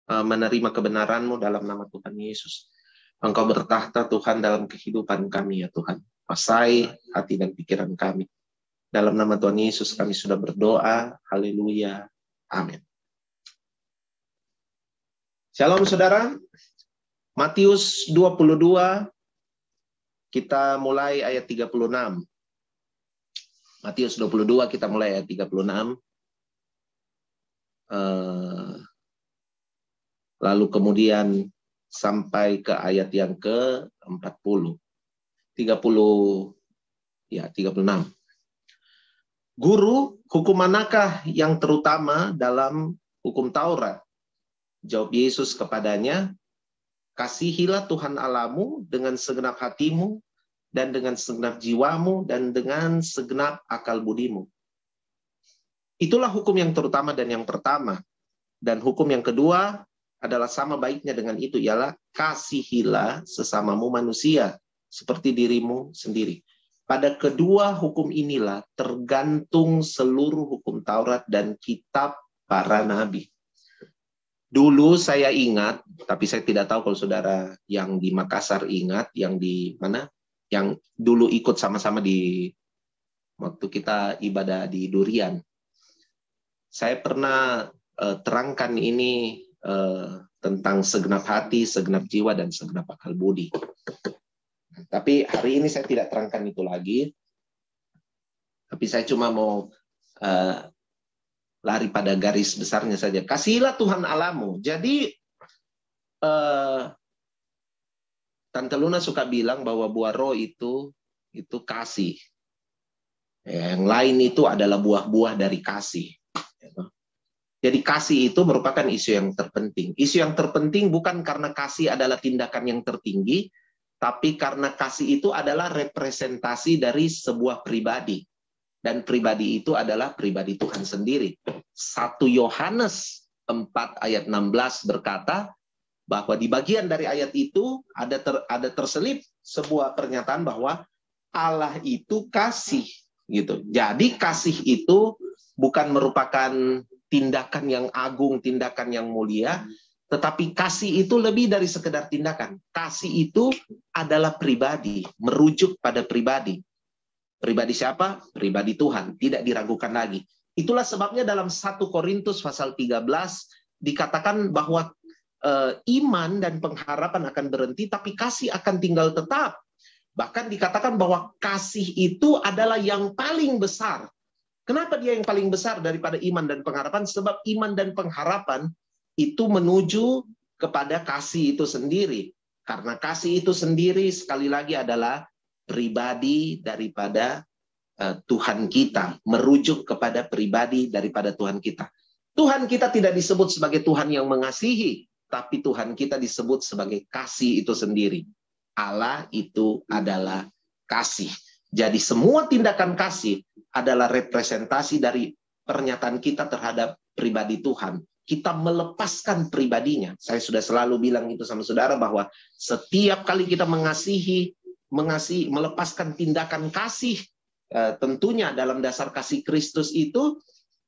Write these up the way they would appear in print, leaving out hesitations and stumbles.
menerima kebenaran-Mu dalam nama Tuhan Yesus. Engkau bertahta Tuhan dalam kehidupan kami ya Tuhan. Kuasai hati dan pikiran kami. Dalam nama Tuhan Yesus kami sudah berdoa. Haleluya. Amin. Shalom saudara. Matius 22. Kita mulai ayat 36. Matius 22 kita mulai ayat 36. Lalu kemudian sampai ke ayat yang ke-40. 36. Guru, hukum manakah yang terutama dalam hukum Taurat? Jawab Yesus kepadanya, kasihilah Tuhan Allahmu dengan segenap hatimu, dan dengan segenap jiwamu, dan dengan segenap akal budimu. Itulah hukum yang terutama dan yang pertama. Dan hukum yang kedua adalah sama baiknya dengan itu, ialah kasihilah sesamamu manusia seperti dirimu sendiri. Pada kedua hukum inilah tergantung seluruh hukum Taurat dan kitab para nabi. Dulu saya ingat, tapi saya tidak tahu kalau saudara yang di Makassar ingat, yang di mana, yang dulu ikut sama-sama di waktu kita ibadah di Durian. Saya pernah terangkan ini tentang segenap hati, segenap jiwa, dan segenap akal budi. Tapi hari ini saya tidak terangkan itu lagi. Tapi saya cuma mau lari pada garis besarnya saja. Kasihilah Tuhan Allahmu. Jadi Tante Luna suka bilang bahwa buah roh itu kasih. Yang lain itu adalah buah-buah dari kasih. Jadi kasih itu merupakan isu yang terpenting. Isu yang terpenting bukan karena kasih adalah tindakan yang tertinggi, tapi karena kasih itu adalah representasi dari sebuah pribadi. Dan pribadi itu adalah pribadi Tuhan sendiri. 1 Yohanes 4 ayat 16 berkata bahwa di bagian dari ayat itu ada terselip sebuah pernyataan bahwa Allah itu kasih. Gitu. Jadi kasih itu bukan merupakan tindakan yang agung, tindakan yang mulia, tetapi kasih itu lebih dari sekedar tindakan. Kasih itu adalah pribadi, merujuk pada pribadi. Pribadi siapa? Pribadi Tuhan, tidak diragukan lagi. Itulah sebabnya dalam 1 Korintus pasal 13 dikatakan bahwa iman dan pengharapan akan berhenti, tapi kasih akan tinggal tetap. Bahkan dikatakan bahwa kasih itu adalah yang paling besar. Kenapa dia yang paling besar daripada iman dan pengharapan? Sebab iman dan pengharapan itu menuju kepada kasih itu sendiri. Karena kasih itu sendiri sekali lagi adalah pribadi daripada Tuhan kita. Merujuk kepada pribadi daripada Tuhan kita. Tuhan kita tidak disebut sebagai Tuhan yang mengasihi, tapi Tuhan kita disebut sebagai kasih itu sendiri. Allah itu adalah kasih. Jadi semua tindakan kasih adalah representasi dari pernyataan kita terhadap pribadi Tuhan. Kita melepaskan pribadinya. Saya sudah selalu bilang itu sama saudara bahwa setiap kali kita mengasihi, melepaskan tindakan kasih, tentunya dalam dasar kasih Kristus itu,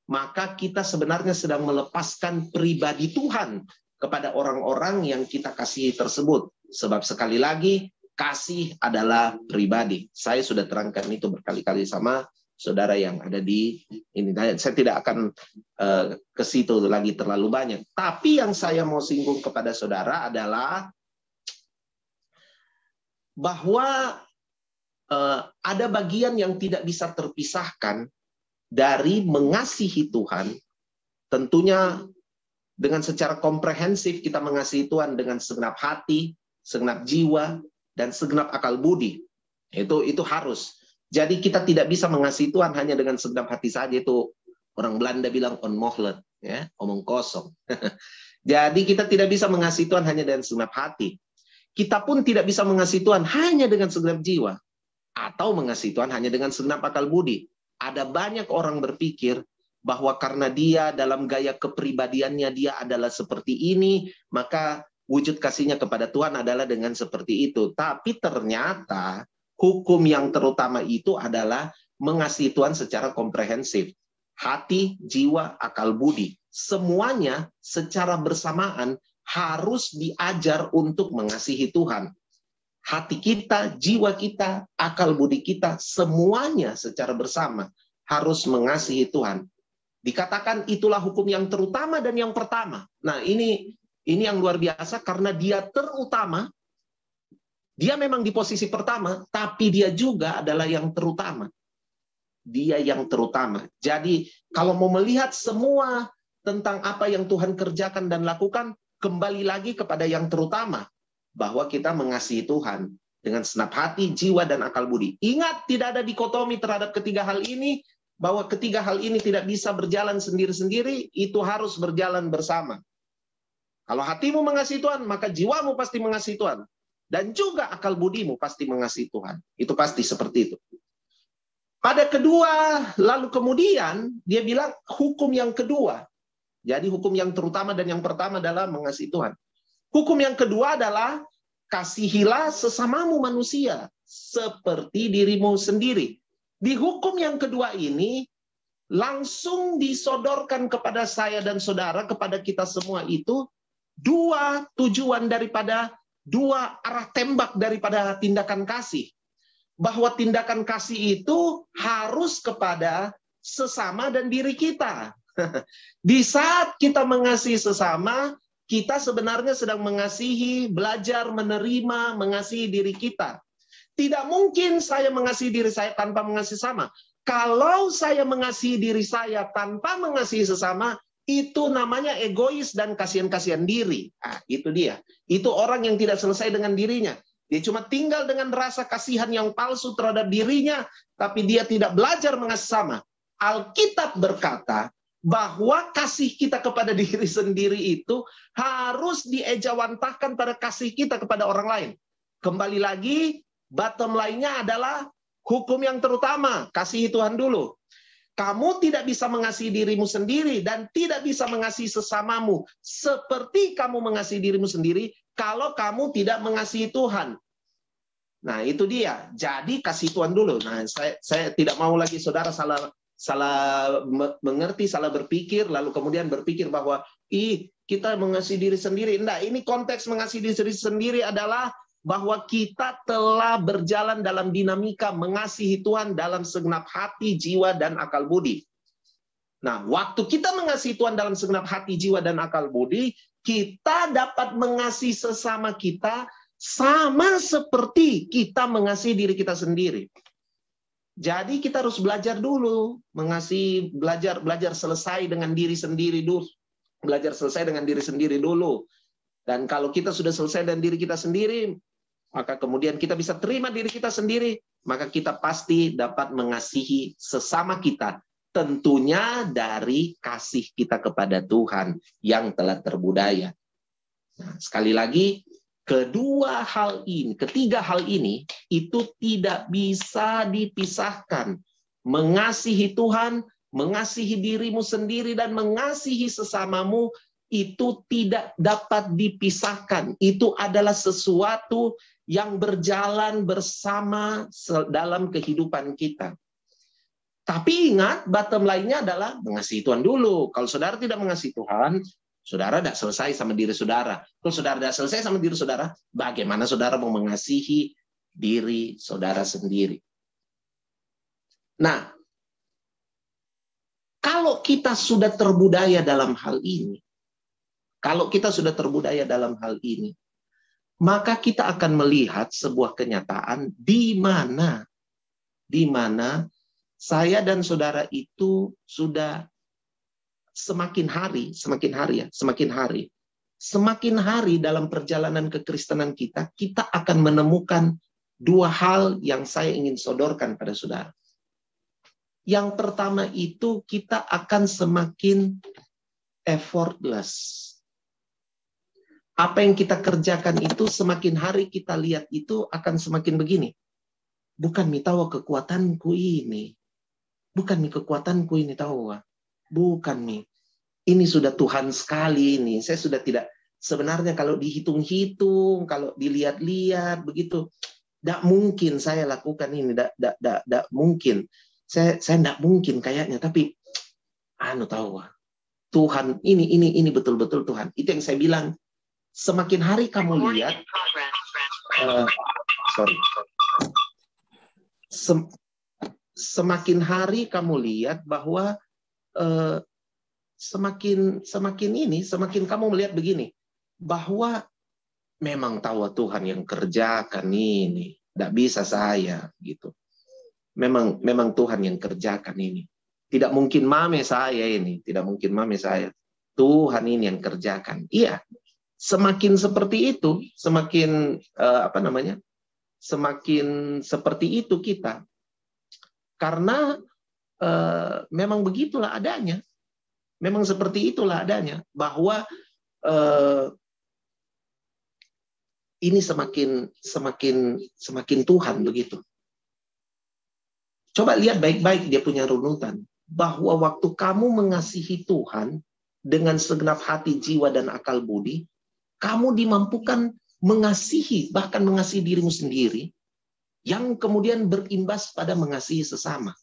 maka kita sebenarnya sedang melepaskan pribadi Tuhan kepada orang-orang yang kita kasihi tersebut. Sebab sekali lagi, kasih adalah pribadi. Saya sudah terangkan itu berkali-kali sama saudara yang ada di ini. Saya tidak akan ke situ lagi terlalu banyak. Tapi yang saya mau singgung kepada saudara adalah bahwa ada bagian yang tidak bisa terpisahkan dari mengasihi Tuhan. Tentunya dengan secara komprehensif kita mengasihi Tuhan dengan segenap hati, segenap jiwa, dan segenap akal budi. Itu harus. Jadi kita tidak bisa mengasihi Tuhan hanya dengan segenap hati saja. Itu orang Belanda bilang onmoglet, ya, omong kosong. Jadi kita tidak bisa mengasihi Tuhan hanya dengan segenap hati. Kita pun tidak bisa mengasihi Tuhan hanya dengan segenap jiwa. Atau mengasihi Tuhan hanya dengan segenap akal budi. Ada banyak orang berpikir bahwa karena dia dalam gaya kepribadiannya dia adalah seperti ini, maka wujud kasihnya kepada Tuhan adalah dengan seperti itu. Tapi ternyata hukum yang terutama itu adalah mengasihi Tuhan secara komprehensif. Hati, jiwa, akal budi. semuanya secara bersamaan harus diajar untuk mengasihi Tuhan. Hati kita, jiwa kita, akal budi kita, semuanya secara bersama harus mengasihi Tuhan. Dikatakan itulah hukum yang terutama dan yang pertama. Nah, ini yang luar biasa karena dia terutama. Dia memang di posisi pertama, tapi dia juga adalah yang terutama. Dia yang terutama. Jadi, kalau mau melihat semua tentang apa yang Tuhan kerjakan dan lakukan, kembali lagi kepada yang terutama. Bahwa kita mengasihi Tuhan dengan segenap hati, jiwa, dan akal budi. Ingat, tidak ada dikotomi terhadap ketiga hal ini, bahwa ketiga hal ini tidak bisa berjalan sendiri-sendiri, itu harus berjalan bersama. Kalau hatimu mengasihi Tuhan, maka jiwamu pasti mengasihi Tuhan. Dan juga akal budimu pasti mengasihi Tuhan. Itu pasti seperti itu. Pada kedua, lalu kemudian dia bilang hukum yang kedua. Jadi hukum yang terutama dan yang pertama adalah mengasihi Tuhan. Hukum yang kedua adalah kasihilah sesamamu manusia seperti dirimu sendiri. Di hukum yang kedua ini langsung disodorkan kepada saya dan saudara, kepada kita semua itu, dua tujuan daripada, dua arah tembak daripada tindakan kasih. Bahwa tindakan kasih itu harus kepada sesama dan diri kita. Di saat kita mengasihi sesama, kita sebenarnya sedang mengasihi, belajar menerima, mengasihi diri kita. Tidak mungkin saya mengasihi diri saya tanpa mengasihi sesama. Kalau saya mengasihi diri saya tanpa mengasihi sesama, itu namanya egois dan kasihan-kasihan diri. Ah, itu dia. Itu orang yang tidak selesai dengan dirinya. Dia cuma tinggal dengan rasa kasihan yang palsu terhadap dirinya, tapi dia tidak belajar mengasihi sesama. Alkitab berkata bahwa kasih kita kepada diri sendiri itu harus diejawantahkan pada kasih kita kepada orang lain. Kembali lagi, bottom line-nya adalah hukum yang terutama, kasihi Tuhan dulu. Kamu tidak bisa mengasihi dirimu sendiri dan tidak bisa mengasihi sesamamu seperti kamu mengasihi dirimu sendiri kalau kamu tidak mengasihi Tuhan. Nah, itu dia. Jadi kasih Tuhan dulu. Nah, saya tidak mau lagi saudara salah mengerti, salah berpikir, lalu kemudian berpikir bahwa kita mengasihi diri sendiri. Enggak, ini konteks mengasihi diri sendiri adalah bahwa kita telah berjalan dalam dinamika mengasihi Tuhan dalam segenap hati, jiwa, dan akal budi. Nah, waktu kita mengasihi Tuhan dalam segenap hati, jiwa, dan akal budi, kita dapat mengasihi sesama kita sama seperti kita mengasihi diri kita sendiri. Jadi kita harus belajar dulu, mengasihi, belajar selesai dengan diri sendiri dulu. Belajar selesai dengan diri sendiri dulu. Dan kalau kita sudah selesai dengan diri kita sendiri, maka kemudian kita bisa terima diri kita sendiri, maka kita pasti dapat mengasihi sesama kita. Tentunya dari kasih kita kepada Tuhan yang telah terbudaya. Nah, sekali lagi, ketiga hal ini itu tidak bisa dipisahkan. Mengasihi Tuhan, mengasihi dirimu sendiri, dan mengasihi sesamamu itu tidak dapat dipisahkan. Itu adalah sesuatu yang berjalan bersama dalam kehidupan kita. Tapi ingat, bottom line-nya adalah mengasihi Tuhan dulu. Kalau saudara tidak mengasihi Tuhan, saudara tidak selesai sama diri saudara. Kalau saudara tidak selesai sama diri saudara, bagaimana saudara mau mengasihi diri saudara sendiri? Nah, kalau kita sudah terbudaya dalam hal ini, maka kita akan melihat sebuah kenyataan di mana saya dan saudara itu sudah semakin hari dalam perjalanan kekristenan kita akan menemukan dua hal yang saya ingin sodorkan pada saudara. Yang pertama itu kita akan semakin effortless. Apa yang kita kerjakan itu semakin hari kita lihat itu akan semakin begini. Bukan tahu kekuatanku ini. Bukan kekuatanku ini tahu. Bukan ini sudah Tuhan sekali ini. Saya sudah tidak, sebenarnya kalau dihitung-hitung, kalau dilihat-lihat begitu, tidak mungkin saya lakukan ini, tidak mungkin. Saya tidak mungkin kayaknya, tapi tahu. Tuhan, ini betul-betul Tuhan. Itu yang saya bilang, semakin hari kamu lihat, semakin hari kamu lihat bahwa semakin kamu melihat begini, bahwa memang tahu Tuhan yang kerjakan ini, tidak bisa saya gitu. Memang Tuhan yang kerjakan ini. Tidak mungkin mame saya ini, tidak mungkin mame saya. Tuhan ini yang kerjakan. Iya, semakin seperti itu, semakin semakin seperti itu kita. Karena memang begitulah adanya. Memang seperti itulah adanya, bahwa ini semakin Tuhan begitu. Coba lihat baik-baik dia punya runutan, bahwa waktu kamu mengasihi Tuhan dengan segenap hati, jiwa, dan akal budi, kamu dimampukan mengasihi, bahkan mengasihi dirimu sendiri, yang kemudian berimbas pada mengasihi sesama.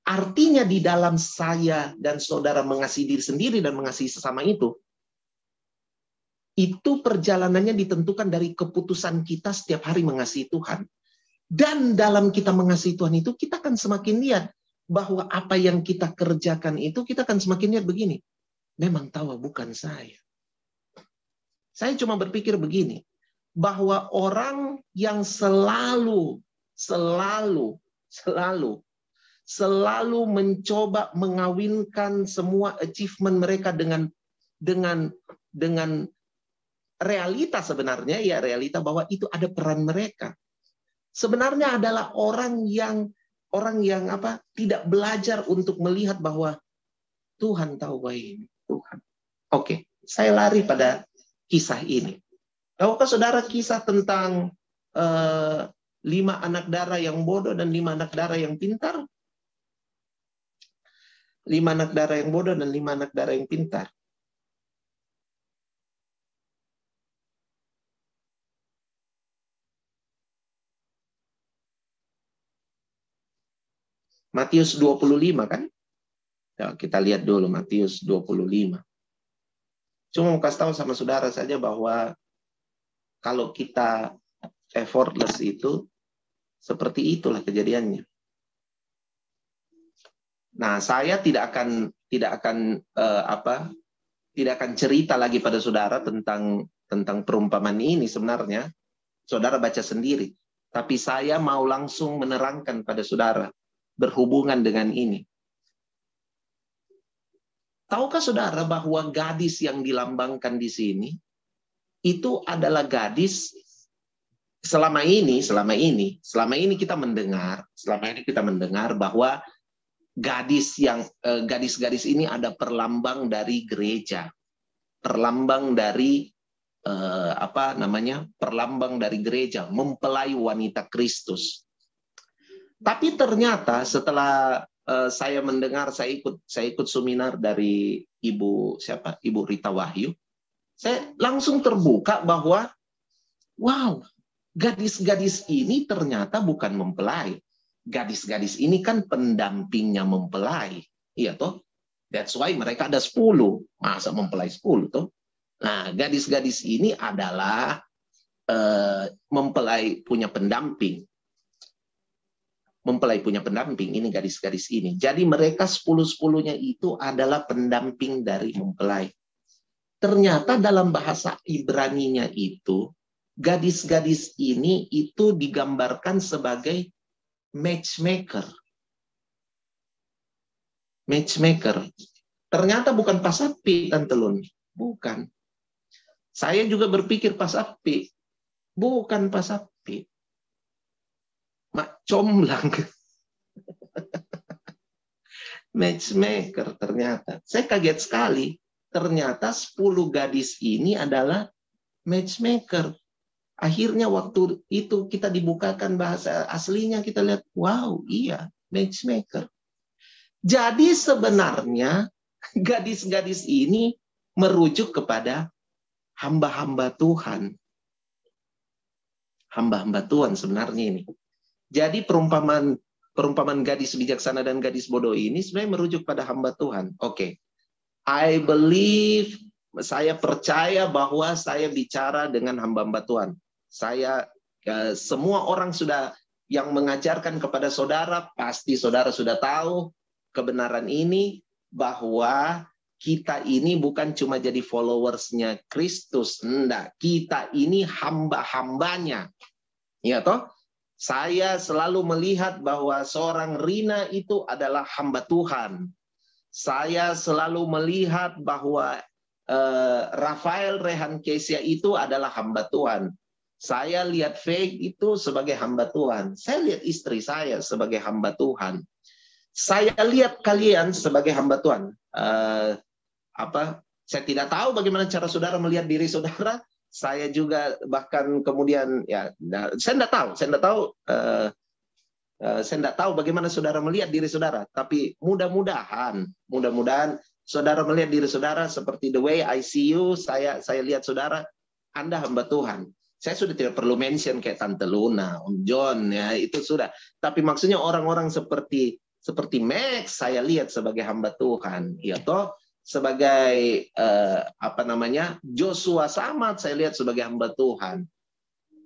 Artinya di dalam saya dan saudara mengasihi diri sendiri dan mengasihi sesama itu perjalanannya ditentukan dari keputusan kita setiap hari mengasihi Tuhan. Dan dalam kita mengasihi Tuhan itu, kita akan semakin lihat bahwa apa yang kita kerjakan itu, kita akan semakin lihat begini. Memang tahu bukan saya. Saya cuma berpikir begini, bahwa orang yang selalu mencoba mengawinkan semua achievement mereka dengan realita sebenarnya, ya realita bahwa itu ada peran mereka. Sebenarnya adalah orang yang tidak belajar untuk melihat bahwa Tuhan tahu ini, Tuhan. Oke, saya lari pada kisah ini. Tahukah saudara kisah tentang 5 anak darah yang bodoh dan 5 anak darah yang pintar? 5 anak darah yang bodoh dan 5 anak darah yang pintar. Matius 25 kan? Ya, kita lihat dulu Matius 25. Cuma mau kasih tahu sama saudara saja bahwa kalau kita effortless itu, seperti itulah kejadiannya. Nah, saya tidak akan cerita lagi pada saudara tentang perumpamaan ini sebenarnya. Saudara baca sendiri. Tapi saya mau langsung menerangkan pada saudara berhubungan dengan ini. Tahukah saudara bahwa gadis yang dilambangkan di sini itu adalah gadis selama ini kita mendengar bahwa gadis-gadis ini ada perlambang dari gereja, perlambang dari perlambang dari gereja, mempelai wanita Kristus. Tapi ternyata setelah saya mendengar, saya ikut seminar dari Ibu Rita Wahyu, saya langsung terbuka bahwa wow, gadis-gadis ini ternyata bukan mempelai. Gadis-gadis ini kan pendampingnya mempelai. Iya toh? That's why mereka ada 10. Masa mempelai 10 toh? Nah, gadis-gadis ini adalah mempelai punya pendamping. Mempelai punya pendamping, ini gadis-gadis ini. Jadi mereka 10-10-nya itu adalah pendamping dari mempelai. Ternyata dalam bahasa Ibrani-nya itu, gadis-gadis ini itu digambarkan sebagai matchmaker. Matchmaker. Ternyata bukan pasapi, Tante Lun. Bukan. Saya juga berpikir pasapi. Bukan pasapi. Mak comblang. Matchmaker ternyata. Saya kaget sekali. Ternyata 10 gadis ini adalah matchmaker. Akhirnya waktu itu kita dibukakan bahasa aslinya, kita lihat, wow, iya, matchmaker. Jadi sebenarnya gadis-gadis ini merujuk kepada hamba-hamba Tuhan. Hamba-hamba Tuhan sebenarnya ini. Jadi perumpamaan gadis bijaksana dan gadis bodoh ini sebenarnya merujuk pada hamba Tuhan. Oke. I believe, saya percaya bahwa saya bicara dengan hamba-hamba Tuhan. Semua orang sudah yang mengajarkan kepada saudara, pasti saudara sudah tahu kebenaran ini, bahwa kita ini bukan cuma jadi followersnya Kristus, enggak. Kita ini hamba-hambanya. Ya toh? Saya selalu melihat bahwa seorang Rina itu adalah hamba Tuhan. Saya selalu melihat bahwa Rafael Rehan Kesia itu adalah hamba Tuhan. Saya lihat Faith itu sebagai hamba Tuhan. Saya lihat istri saya sebagai hamba Tuhan. Saya lihat kalian sebagai hamba Tuhan. Saya tidak tahu bagaimana cara saudara melihat diri saudara. Saya juga bahkan kemudian saya tidak tahu bagaimana saudara melihat diri saudara. Tapi mudah-mudahan saudara melihat diri saudara seperti the way I see you. Saya lihat saudara, Anda hamba Tuhan. Saya sudah tidak perlu mention kayak Tante Luna, Om John, ya itu sudah. Tapi maksudnya orang-orang seperti Max saya lihat sebagai hamba Tuhan, ya toh. Sebagai Joshua Samad saya lihat sebagai hamba Tuhan.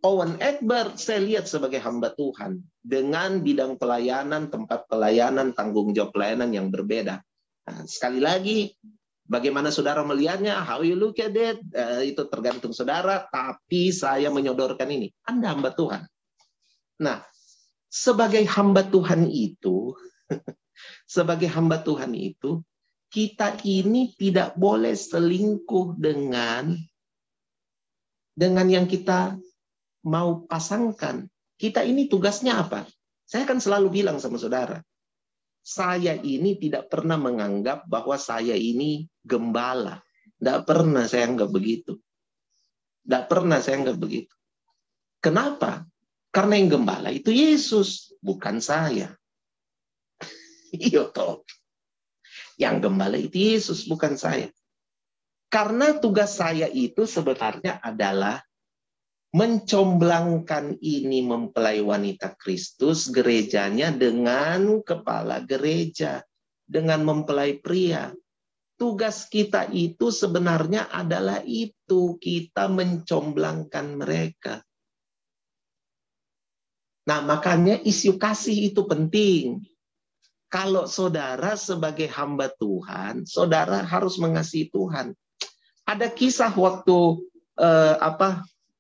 Owen Egbert saya lihat sebagai hamba Tuhan dengan bidang pelayanan, tempat pelayanan, tanggung jawab pelayanan yang berbeda. Nah, sekali lagi, bagaimana saudara melihatnya, how you look at it, itu tergantung saudara. Tapi saya menyodorkan ini, Anda hamba Tuhan. Nah, sebagai hamba Tuhan itu, kita ini tidak boleh selingkuh dengan yang kita mau pasangkan. Kita ini tugasnya apa? Saya kan selalu bilang sama saudara, saya ini tidak pernah menganggap bahwa saya ini gembala. Tidak pernah saya anggap begitu. Kenapa? Karena yang gembala itu Yesus, bukan saya. Iya toh. Yang gembala itu Yesus, bukan saya. Karena tugas saya itu sebenarnya adalah mencomblangkan ini mempelai wanita Kristus, gerejanya dengan kepala gereja, dengan mempelai pria. Tugas kita itu sebenarnya adalah itu, kita mencomblangkan mereka. Nah, makanya isu kasih itu penting. Kalau saudara sebagai hamba Tuhan, saudara harus mengasihi Tuhan. Ada kisah waktu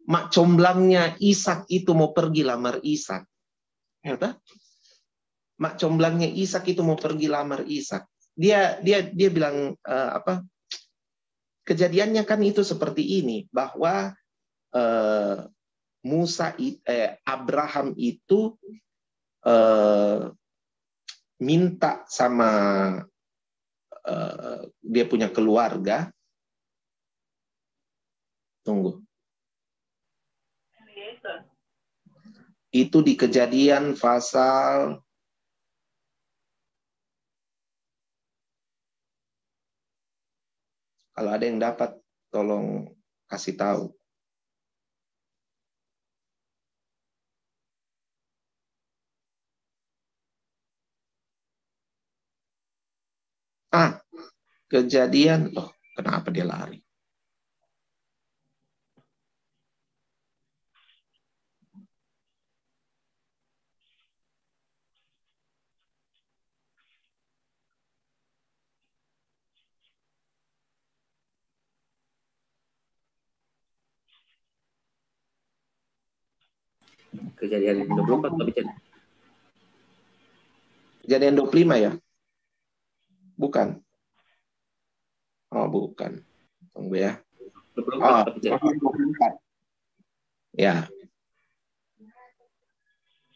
mak comblangnya Ishak itu mau pergi lamar Ishak. Mak comblangnya Ishak itu mau pergi lamar Ishak. Dia bilang kejadiannya kan itu seperti ini, bahwa Abraham itu minta sama dia punya keluarga. Tunggu. Itu di Kejadian pasal kalau ada yang dapat tolong kasih tahu. Kejadian, loh, kenapa dia lari? Kejadian 24 tapi Kejadian 25 ya? Bukan. Oh, bukan. Tunggu ya. 24. Ya.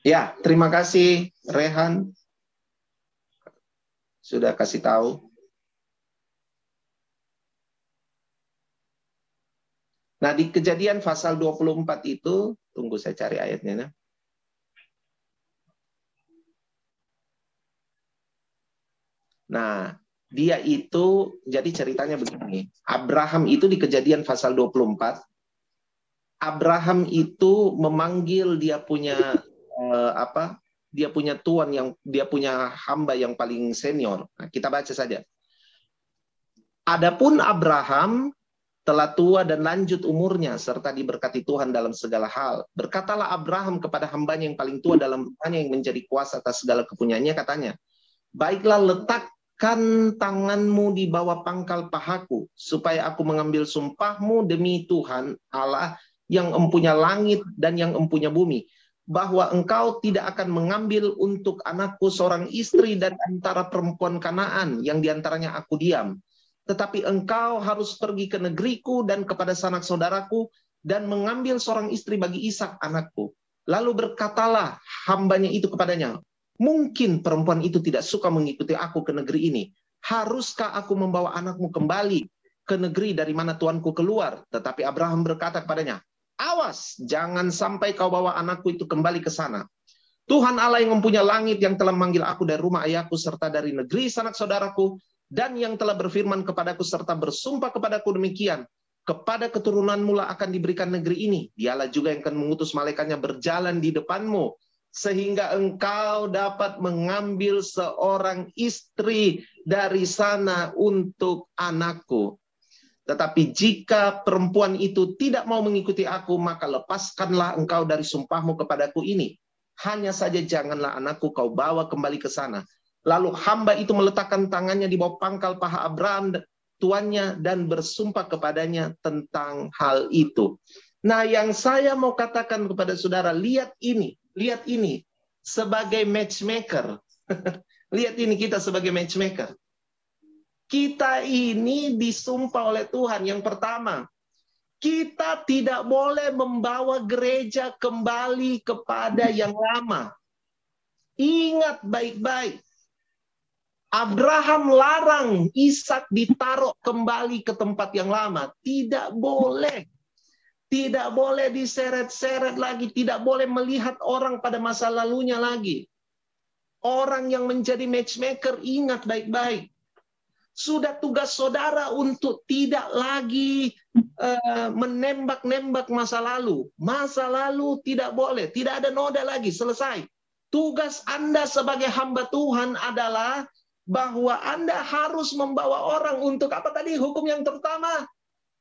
Ya, terima kasih Rehan. Sudah kasih tahu. Nah, di Kejadian pasal 24 itu, tunggu saya cari ayatnya. Nah, dia itu, jadi ceritanya begini. Abraham itu di Kejadian pasal 24, Abraham itu memanggil dia punya dia punya tuan dia punya hamba yang paling senior. Nah, kita baca saja. Adapun Abraham telah tua dan lanjut umurnya, serta diberkati Tuhan dalam segala hal. Berkatalah Abraham kepada hambanya yang paling tua dalam rumahnya yang menjadi kuasa atas segala kepunyaannya, katanya, baiklah, letakkan tanganmu di bawah pangkal pahaku, supaya aku mengambil sumpahmu demi Tuhan Allah yang empunya langit dan yang empunya bumi, bahwa engkau tidak akan mengambil untuk anakku seorang istri dari antara perempuan Kanaan yang diantaranya aku diam. Tetapi engkau harus pergi ke negeriku dan kepada sanak saudaraku dan mengambil seorang istri bagi Ishak anakku. Lalu berkatalah hambanya itu kepadanya, mungkin perempuan itu tidak suka mengikuti aku ke negeri ini. Haruskah aku membawa anakmu kembali ke negeri dari mana tuanku keluar? Tetapi Abraham berkata kepadanya, awas, jangan sampai kau bawa anakku itu kembali ke sana. Tuhan Allah yang mempunyai langit yang telah memanggil aku dari rumah ayahku serta dari negeri sanak saudaraku, dan yang telah berfirman kepadaku serta bersumpah kepadaku demikian, kepada keturunanmu lah akan diberikan negeri ini. Dialah juga yang akan mengutus malaikatnya berjalan di depanmu, sehingga engkau dapat mengambil seorang istri dari sana untuk anakku. Tetapi jika perempuan itu tidak mau mengikuti aku, maka lepaskanlah engkau dari sumpahmu kepadaku ini. Hanya saja janganlah anakku kau bawa kembali ke sana. Lalu hamba itu meletakkan tangannya di bawah pangkal paha Abraham tuannya dan bersumpah kepadanya tentang hal itu. Nah, yang saya mau katakan kepada saudara, lihat ini sebagai matchmaker. Lihat ini kita sebagai matchmaker. Kita ini disumpah oleh Tuhan. Yang pertama, kita tidak boleh membawa gereja kembali kepada yang lama. Ingat baik-baik. Abraham larang Ishak ditaruh kembali ke tempat yang lama. Tidak boleh. Tidak boleh diseret-seret lagi. Tidak boleh melihat orang pada masa lalunya lagi. Orang yang menjadi matchmaker, ingat baik-baik. Sudah tugas saudara untuk tidak lagi menembak-nembak masa lalu. Masa lalu tidak boleh. Tidak ada noda lagi. Selesai. Tugas Anda sebagai hamba Tuhan adalah bahwa Anda harus membawa orang untuk apa tadi? Hukum yang pertama,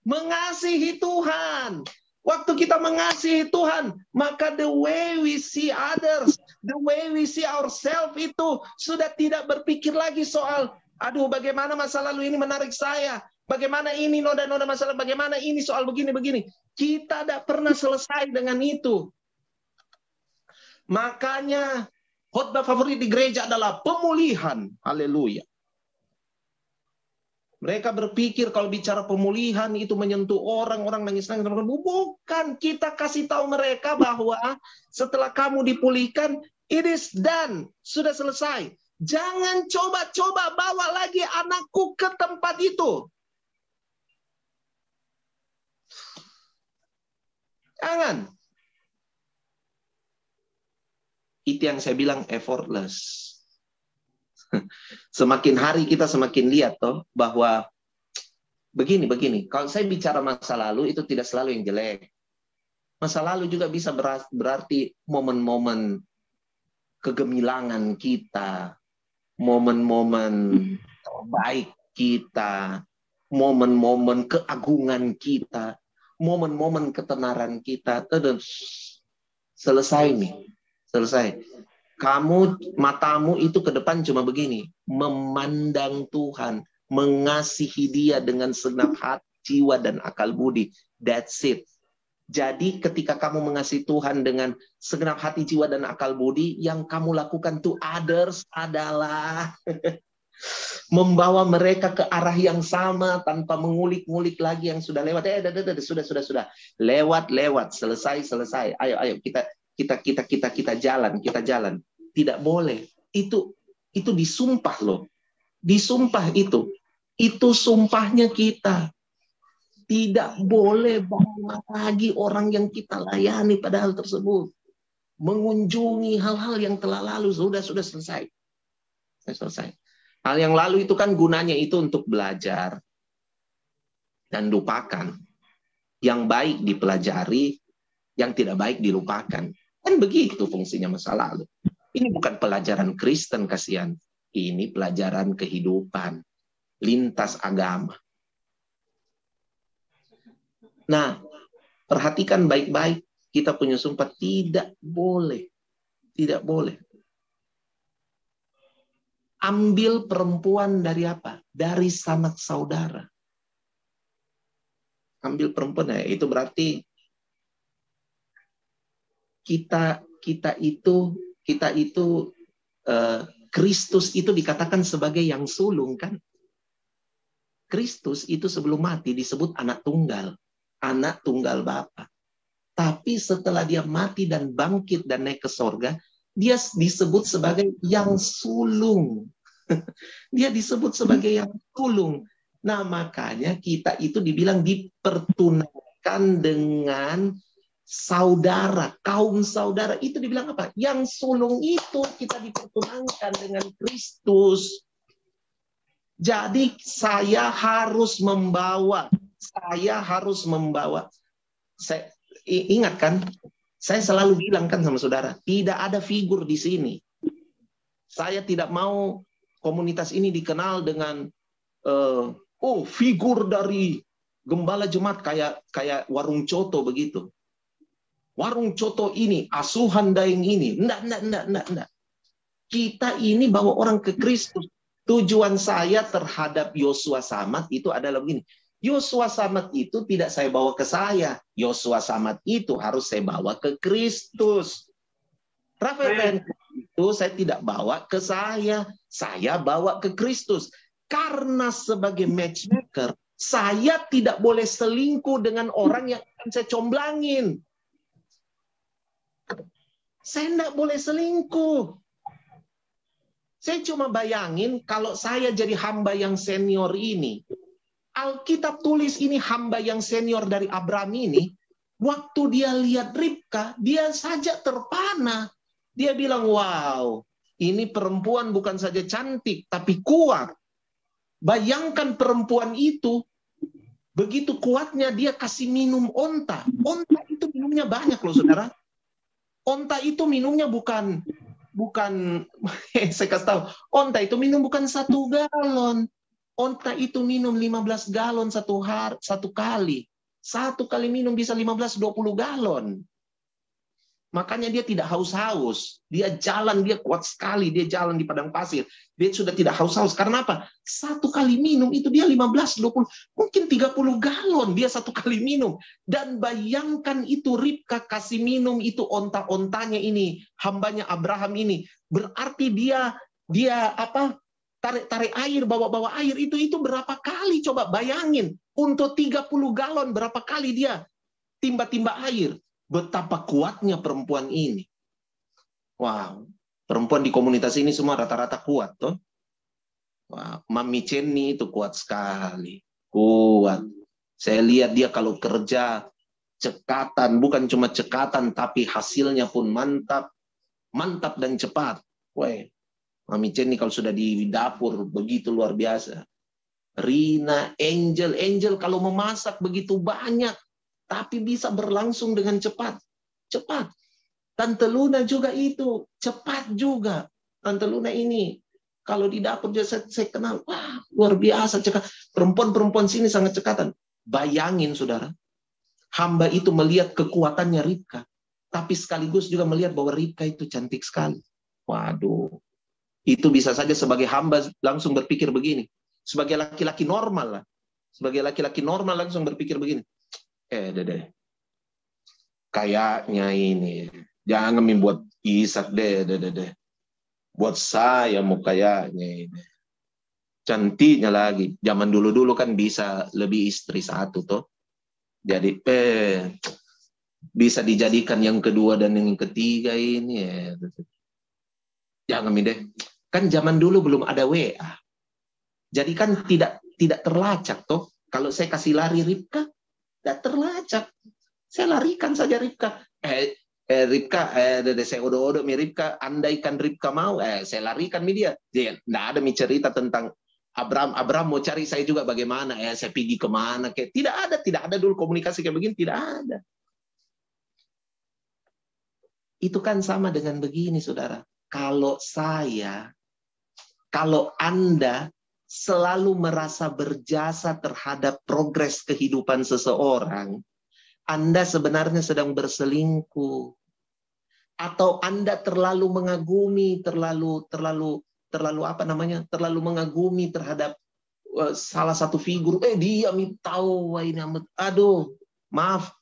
mengasihi Tuhan. Waktu kita mengasihi Tuhan, maka the way we see others, the way we see ourselves itu sudah tidak berpikir lagi soal, aduh bagaimana masa lalu ini menarik saya, bagaimana ini noda-noda masalah, bagaimana ini soal begini-begini. Kita tidak pernah selesai dengan itu. Makanya khotbah favorit di gereja adalah pemulihan. Haleluya. Mereka berpikir kalau bicara pemulihan itu menyentuh orang-orang nangis-nangis. Bukan, kita kasih tahu mereka bahwa setelah kamu dipulihkan, it is done. Sudah selesai. Jangan coba-coba bawa lagi anakku ke tempat itu. Jangan. Itu yang saya bilang effortless. Semakin hari kita semakin lihat toh bahwa begini. Kalau saya bicara masa lalu itu tidak selalu yang jelek. Masa lalu juga bisa berarti momen-momen kegemilangan kita, momen-momen baik kita, momen-momen keagungan kita, momen-momen ketenaran kita. Selesai nih. Selesai. Matamu itu ke depan cuma begini. Memandang Tuhan. Mengasihi dia dengan segenap hati, jiwa, dan akal budi. That's it. Jadi ketika kamu mengasihi Tuhan dengan segenap hati, jiwa, dan akal budi, yang kamu lakukan to others adalah membawa mereka ke arah yang sama tanpa mengulik-ngulik lagi yang sudah lewat. Sudah. Lewat. Selesai. Ayo kita jalan. Tidak boleh. Itu disumpah loh. Disumpah itu. Itu sumpahnya kita. Tidak boleh bawa lagi orang yang kita layani pada hal tersebut. Mengunjungi hal-hal yang telah lalu. Sudah selesai. Selesai. Hal yang lalu itu kan gunanya itu untuk belajar dan lupakan. Yang baik dipelajari, yang tidak baik dilupakan. Kan begitu fungsinya masa lalu. Ini bukan pelajaran Kristen, kasihan. Ini pelajaran kehidupan, lintas agama. Nah, perhatikan baik-baik, kita punya sumpah tidak boleh. Tidak boleh. Ambil perempuan dari apa? Dari sanak saudara. Ambil perempuan, ya, itu berarti kita itu Kristus itu dikatakan sebagai yang sulung, kan? Kristus itu sebelum mati disebut anak tunggal Bapa. Tapi setelah dia mati dan bangkit dan naik ke sorga, dia disebut sebagai yang sulung. Dia disebut sebagai yang sulung. Nah, makanya kita itu dibilang dipertunangkan dengan saudara, kaum saudara. Itu dibilang apa? Yang sulung itu kita dipertunangkan dengan Kristus. Jadi saya harus membawa. Saya ingat kan, saya selalu bilang kan sama saudara, tidak ada figur di sini. Saya tidak mau komunitas ini dikenal dengan figur dari gembala jemaat kayak warung coto begitu. Warung coto ini, asuhan daeng ini. Enggak. Kita ini bawa orang ke Kristus. Tujuan saya terhadap Yosua Samad itu adalah begini. Yosua Samad itu tidak saya bawa ke saya. Yosua Samad itu harus saya bawa ke Kristus. Rafael itu saya tidak bawa ke saya. Saya bawa ke Kristus. Karena sebagai matchmaker, saya tidak boleh selingkuh dengan orang yang akan saya comblangin. Saya tidak boleh selingkuh. Saya cuma bayangin kalau saya jadi hamba yang senior ini. Alkitab tulis ini hamba yang senior dari Abraham ini. Waktu dia lihat Ribka, dia saja terpana. Dia bilang, wow, ini perempuan bukan saja cantik, tapi kuat. Bayangkan perempuan itu, begitu kuatnya dia kasih minum onta. Onta itu minumnya banyak loh, saudara. Onta itu minumnya bukan saya kasih tahu, onta itu minum bukan 1 galon. Onta itu minum 15 galon satu kali. Satu kali minum bisa 15-20 galon. Makanya dia tidak haus-haus. Dia jalan, dia kuat sekali. Dia jalan di padang pasir. Dia sudah tidak haus-haus. Karena apa? Satu kali minum itu dia 15-20, mungkin 30 galon dia satu kali minum. Dan bayangkan itu Ribka kasih minum itu onta-ontanya ini. Hambanya Abraham ini. Berarti dia tarik air, bawa air. Itu berapa kali? Coba bayangin. Untuk 30 galon berapa kali dia timba-timba air. Betapa kuatnya perempuan ini. Wow, perempuan di komunitas ini semua rata-rata kuat, toh. Wow, Mami Ceni itu kuat sekali. Kuat. Saya lihat dia kalau kerja cekatan, bukan cuma cekatan, tapi hasilnya pun mantap. Mantap dan cepat. Woi, Mami Ceni kalau sudah di dapur begitu luar biasa. Rina, Angel kalau memasak begitu banyak. Tapi bisa berlangsung dengan cepat. Cepat. Tante Luna juga itu. Cepat juga. Tante Luna ini. Kalau di dapur saya kenal. Wah, luar biasa. Cekat. Perempuan-perempuan sini sangat cekatan. Bayangin, saudara. Hamba itu melihat kekuatannya Ribka. Tapi sekaligus juga melihat bahwa Ribka itu cantik sekali. Waduh. Itu bisa saja sebagai hamba langsung berpikir begini. Sebagai laki-laki normal lah. Sebagai laki-laki normal langsung berpikir begini. Dede. Kayaknya ini. Jangan membuat Ishak dede. Buat saya mau kayaknya ini. Cantiknya lagi. Zaman dulu-dulu kan bisa lebih istri satu toh. Jadi bisa dijadikan yang kedua dan yang ketiga ini. Jangan deh. Kan zaman dulu belum ada WA. Jadi kan tidak terlacak toh. Kalau saya kasih lari Ribka, tidak terlacak. Saya larikan saja Ribka. Ribka, saya odo-odo mi Ribka, andaikan Ribka mau, saya larikan mi dia. Tidak ada mi cerita tentang Abraham mau cari saya juga bagaimana, saya pergi kemana. Tidak ada dulu komunikasi kayak begini, tidak ada. Itu kan sama dengan begini, saudara. Kalau Anda selalu merasa berjasa terhadap progres kehidupan seseorang, Anda sebenarnya sedang berselingkuh. Atau Anda terlalu mengagumi, terlalu mengagumi terhadap salah satu figur. Dia tahu ini amat. Aduh, maaf.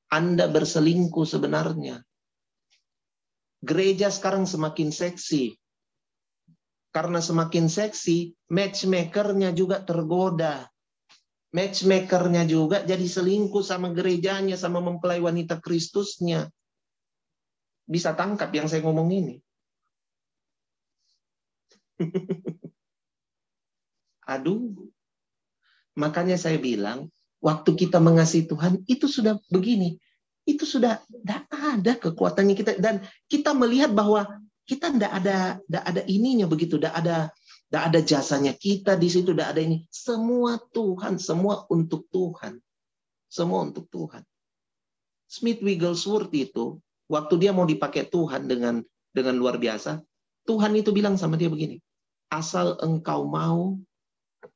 Anda berselingkuh sebenarnya. Gereja sekarang semakin seksi. Karena semakin seksi, matchmakernya juga tergoda. Matchmakernya juga jadi selingkuh sama gerejanya, sama mempelai wanita Kristusnya. Bisa tangkap yang saya ngomong ini? Aduh. Makanya saya bilang, waktu kita mengasihi Tuhan, itu sudah begini. Itu sudah tidak ada kekuatannya kita. Dan kita melihat bahwa kita tidak ada ininya begitu. Tidak ada jasanya kita di situ. Tidak ada ini. Semua Tuhan. Semua untuk Tuhan. Semua untuk Tuhan. Smith Wigglesworth itu, waktu dia mau dipakai Tuhan dengan luar biasa, Tuhan itu bilang sama dia begini, asal engkau mau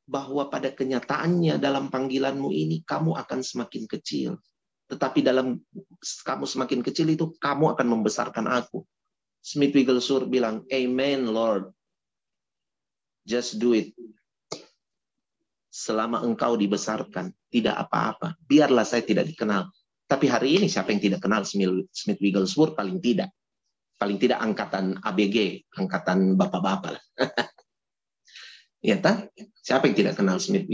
bahwa pada kenyataannya dalam panggilanmu ini, kamu akan semakin kecil. Tetapi dalam kamu semakin kecil itu, kamu akan membesarkan aku. Smith Wigglesworth bilang, Amen, Lord. Just do it. Selama engkau dibesarkan, tidak apa-apa. Biarlah saya tidak dikenal. Tapi hari ini siapa yang tidak kenal Smith Wigglesworth? Paling tidak. Paling tidak angkatan ABG, angkatan bapak-bapak. Ya, tak? Siapa yang tidak kenal Smith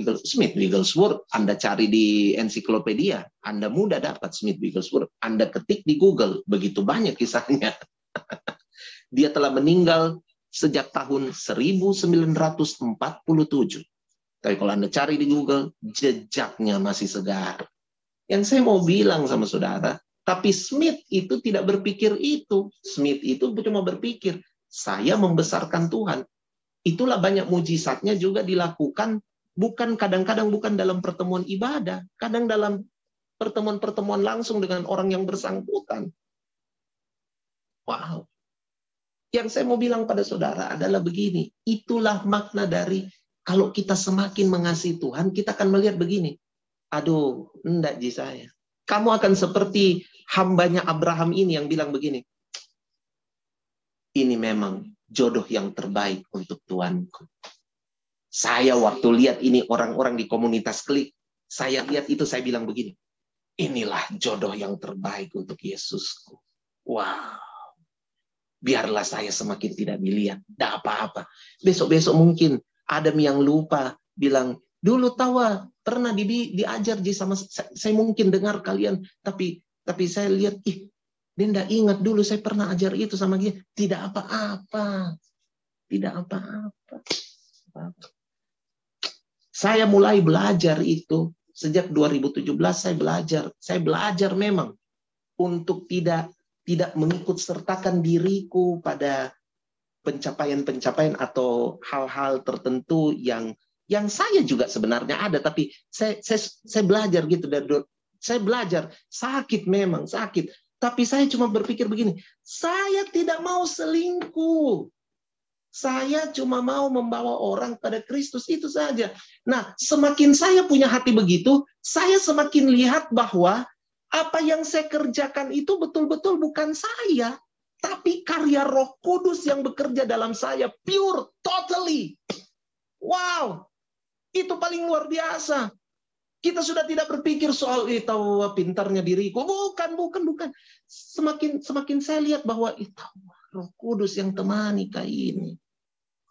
Wigglesworth? Anda cari di ensiklopedia, Anda mudah dapat Smith Wigglesworth. Anda ketik di Google, begitu banyak kisahnya. Dia telah meninggal sejak tahun 1947. Tapi kalau Anda cari di Google, jejaknya masih segar. Yang saya mau bilang sama saudara, tapi Smith itu tidak berpikir itu. Smith itu cuma berpikir, saya membesarkan Tuhan. Itulah banyak mujizatnya juga dilakukan, kadang-kadang bukan dalam pertemuan ibadah, kadang dalam pertemuan-pertemuan langsung dengan orang yang bersangkutan. Wow. Yang saya mau bilang pada saudara adalah begini, itulah makna dari kalau kita semakin mengasihi Tuhan, kita akan melihat begini. Aduh, enggak ji saya. Kamu akan seperti hambanya Abraham ini yang bilang begini. Ini memang jodoh yang terbaik untuk Tuanku. Saya waktu lihat ini orang-orang di komunitas Klik, saya lihat itu saya bilang begini. Inilah jodoh yang terbaik untuk Yesusku. Wow. Biarlah saya semakin tidak dilihat. Tidak apa-apa. Besok-besok mungkin ada yang lupa bilang, dulu tahu pernah diajar sama saya mungkin dengar kalian, tapi saya lihat dia enggak ingat dulu saya pernah ajar itu sama dia. Tidak apa-apa. Tidak apa-apa. Saya mulai belajar itu sejak 2017 saya belajar memang untuk tidak mengikut sertakan diriku pada pencapaian-pencapaian atau hal-hal tertentu yang saya juga sebenarnya ada, tapi saya belajar gitu. Saya belajar, sakit memang, sakit. Tapi saya cuma berpikir begini, saya tidak mau selingkuh. Saya cuma mau membawa orang pada Kristus, itu saja. Nah, semakin saya punya hati begitu, saya semakin lihat bahwa apa yang saya kerjakan itu betul-betul bukan saya, tapi karya Roh Kudus yang bekerja dalam saya, pure, totally. Wow. Itu paling luar biasa. Kita sudah tidak berpikir soal tahu pintarnya diriku. Bukan. Semakin saya lihat bahwa itu Roh Kudus yang temani Kak ini.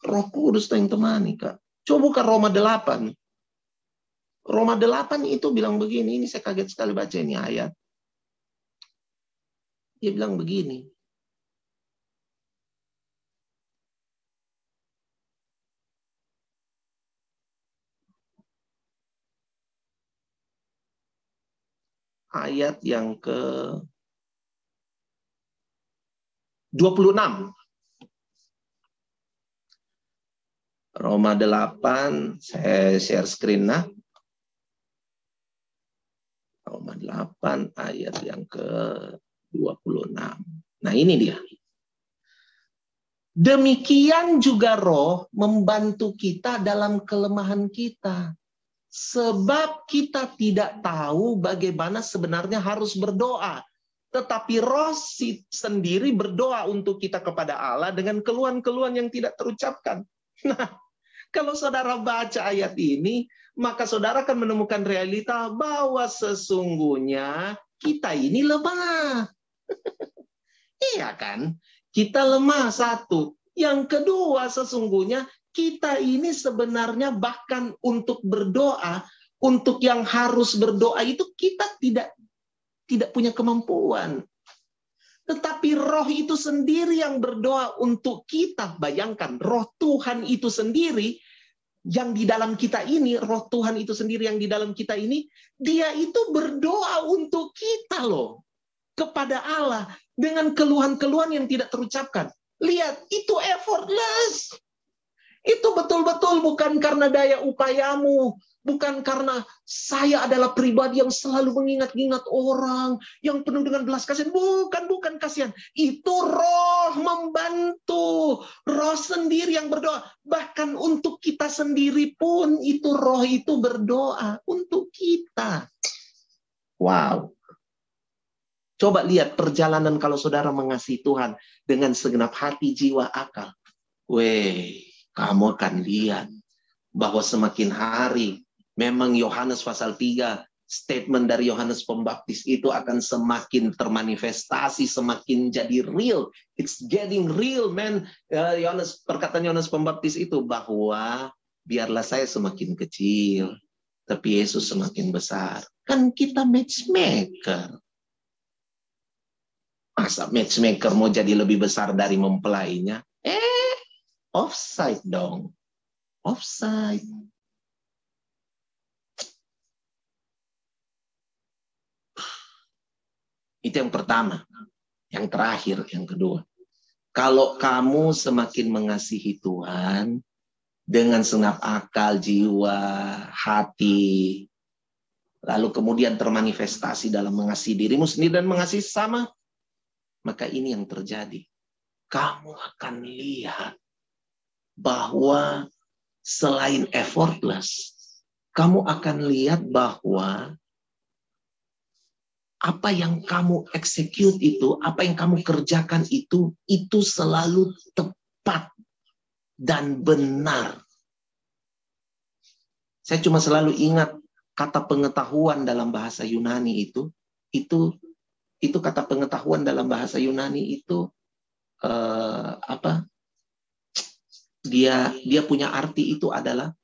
Roh Kudus yang temani Kak. Coba buka Roma 8. Roma 8 itu bilang begini. Ini saya kaget sekali baca ini ayat. Dia bilang begini. Ayat yang ke 26. Roma 8, saya share screen nah. Roma 8 ayat yang ke 26. Nah, ini dia. Demikian juga Roh membantu kita dalam kelemahan kita. Sebab kita tidak tahu bagaimana sebenarnya harus berdoa. Tetapi Roh sendiri berdoa untuk kita kepada Allah dengan keluhan-keluhan yang tidak terucapkan. Nah, kalau saudara baca ayat ini, maka saudara akan menemukan realita bahwa sesungguhnya kita ini lemah. Iya kan? Kita lemah, satu. Yang kedua, sesungguhnya kita ini sebenarnya bahkan untuk berdoa, untuk yang harus berdoa itu kita tidak punya kemampuan. Tetapi Roh itu sendiri yang berdoa untuk kita. Bayangkan, Roh Tuhan itu sendiri yang di dalam kita ini, Roh Tuhan itu sendiri yang di dalam kita ini, dia itu berdoa untuk kita loh. Kepada Allah dengan keluhan-keluhan yang tidak terucapkan. Lihat, itu effortless. Itu betul-betul bukan karena daya upayamu, bukan karena saya adalah pribadi yang selalu mengingat-ingat orang, yang penuh dengan belas kasihan. Bukan kasihan. Itu Roh membantu. Roh sendiri yang berdoa. Bahkan untuk kita sendiri pun, itu Roh itu berdoa untuk kita. Wow. Coba lihat perjalanan kalau saudara mengasihi Tuhan dengan segenap hati, jiwa, akal. Kamu akan lihat bahwa semakin hari, memang Yohanes pasal 3, statement dari Yohanes Pembaptis itu akan semakin termanifestasi, semakin jadi real. It's getting real, man. Perkataan Yohanes Pembaptis itu bahwa biarlah saya semakin kecil, tapi Yesus semakin besar. Kan kita matchmaker. Masa matchmaker mau jadi lebih besar dari mempelainya? Offside dong. Offside. Itu yang pertama. Yang terakhir, yang kedua. Kalau kamu semakin mengasihi Tuhan, dengan segenap akal, jiwa, hati, lalu kemudian termanifestasi dalam mengasihi dirimu sendiri dan mengasihi sesama, maka ini yang terjadi. Kamu akan lihat bahwa selain effortless, kamu akan lihat bahwa apa yang kamu execute itu, apa yang kamu kerjakan itu selalu tepat dan benar. Saya cuma selalu ingat kata pengetahuan dalam bahasa Yunani itu kata pengetahuan dalam bahasa Yunani itu Dia punya arti itu adalah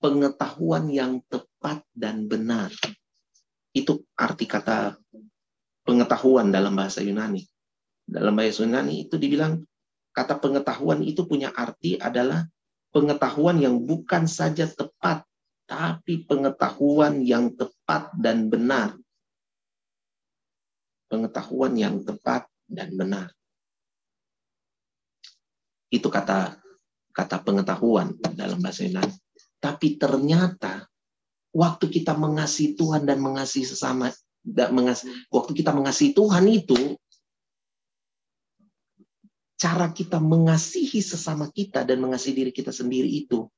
pengetahuan yang tepat dan benar. Itu arti kata pengetahuan dalam bahasa Yunani. Dalam bahasa Yunani itu dibilang kata pengetahuan itu punya arti adalah pengetahuan yang bukan saja tepat, tapi pengetahuan yang tepat dan benar. Pengetahuan yang tepat dan benar. Itu kata pengetahuan dalam bahasa Yunani. Tapi ternyata waktu kita mengasihi Tuhan dan mengasihi sesama, waktu kita mengasihi Tuhan itu, cara kita mengasihi sesama kita dan mengasihi diri kita sendiri itu,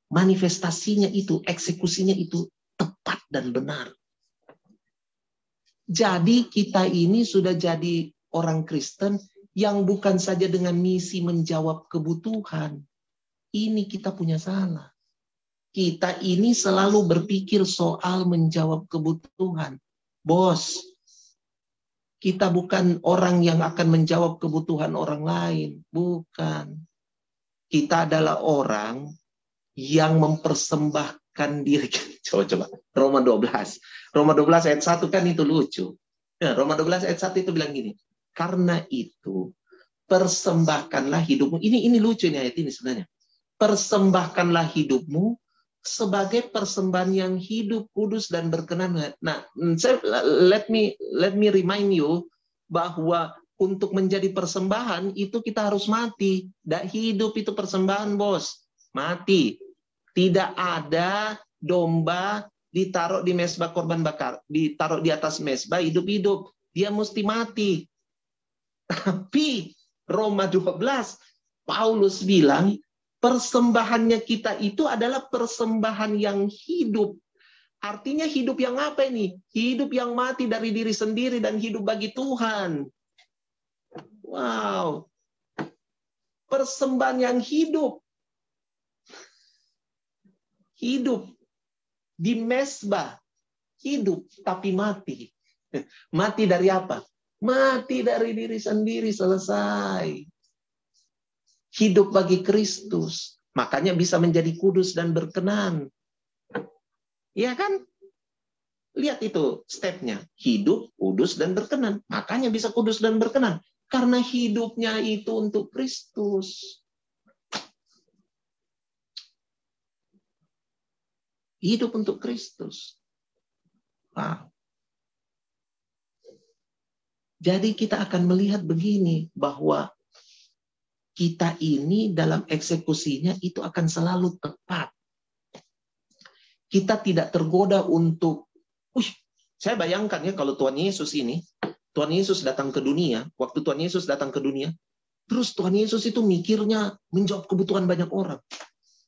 manifestasinya itu, eksekusinya itu tepat dan benar. Jadi kita ini sudah jadi orang Kristen yang bukan saja dengan misi menjawab kebutuhan. Ini kita punya salah. Kita ini selalu berpikir soal menjawab kebutuhan. Bos, kita bukan orang yang akan menjawab kebutuhan orang lain. Bukan. Kita adalah orang yang mempersembahkan diri. Coba. Roma 12. Roma 12 ayat 1 kan itu lucu. Nah, Roma 12 ayat 1 itu bilang gini. Karena itu, persembahkanlah hidupmu. Ini lucu ini ayat ini sebenarnya. Persembahkanlah hidupmu sebagai persembahan yang hidup, kudus, dan berkenan. Nah, let me remind you bahwa untuk menjadi persembahan itu kita harus mati. Dan hidup itu persembahan, bos. Mati. Tidak ada domba ditaruh di mezbah korban bakar, ditaruh di atas mezbah hidup-hidup. Dia mesti mati. Tapi Roma 12, Paulus bilang, persembahannya kita itu adalah persembahan yang hidup. Artinya hidup yang apa ini? Hidup yang mati dari diri sendiri dan hidup bagi Tuhan. Wow. Persembahan yang hidup. Hidup. Di mezbah. Hidup tapi mati. Mati dari apa? Mati dari diri sendiri, selesai. Hidup bagi Kristus. Makanya bisa menjadi kudus dan berkenan. Iya kan? Lihat itu stepnya. Hidup, kudus, dan berkenan. Makanya bisa kudus dan berkenan. Karena hidupnya itu untuk Kristus. Hidup untuk Kristus. Wow. Jadi kita akan melihat begini, bahwa kita ini dalam eksekusinya itu akan selalu tepat. Kita tidak tergoda untuk, saya bayangkan ya kalau Tuhan Yesus ini, Tuhan Yesus datang ke dunia, waktu Tuhan Yesus datang ke dunia, terus Tuhan Yesus itu mikirnya menjawab kebutuhan banyak orang.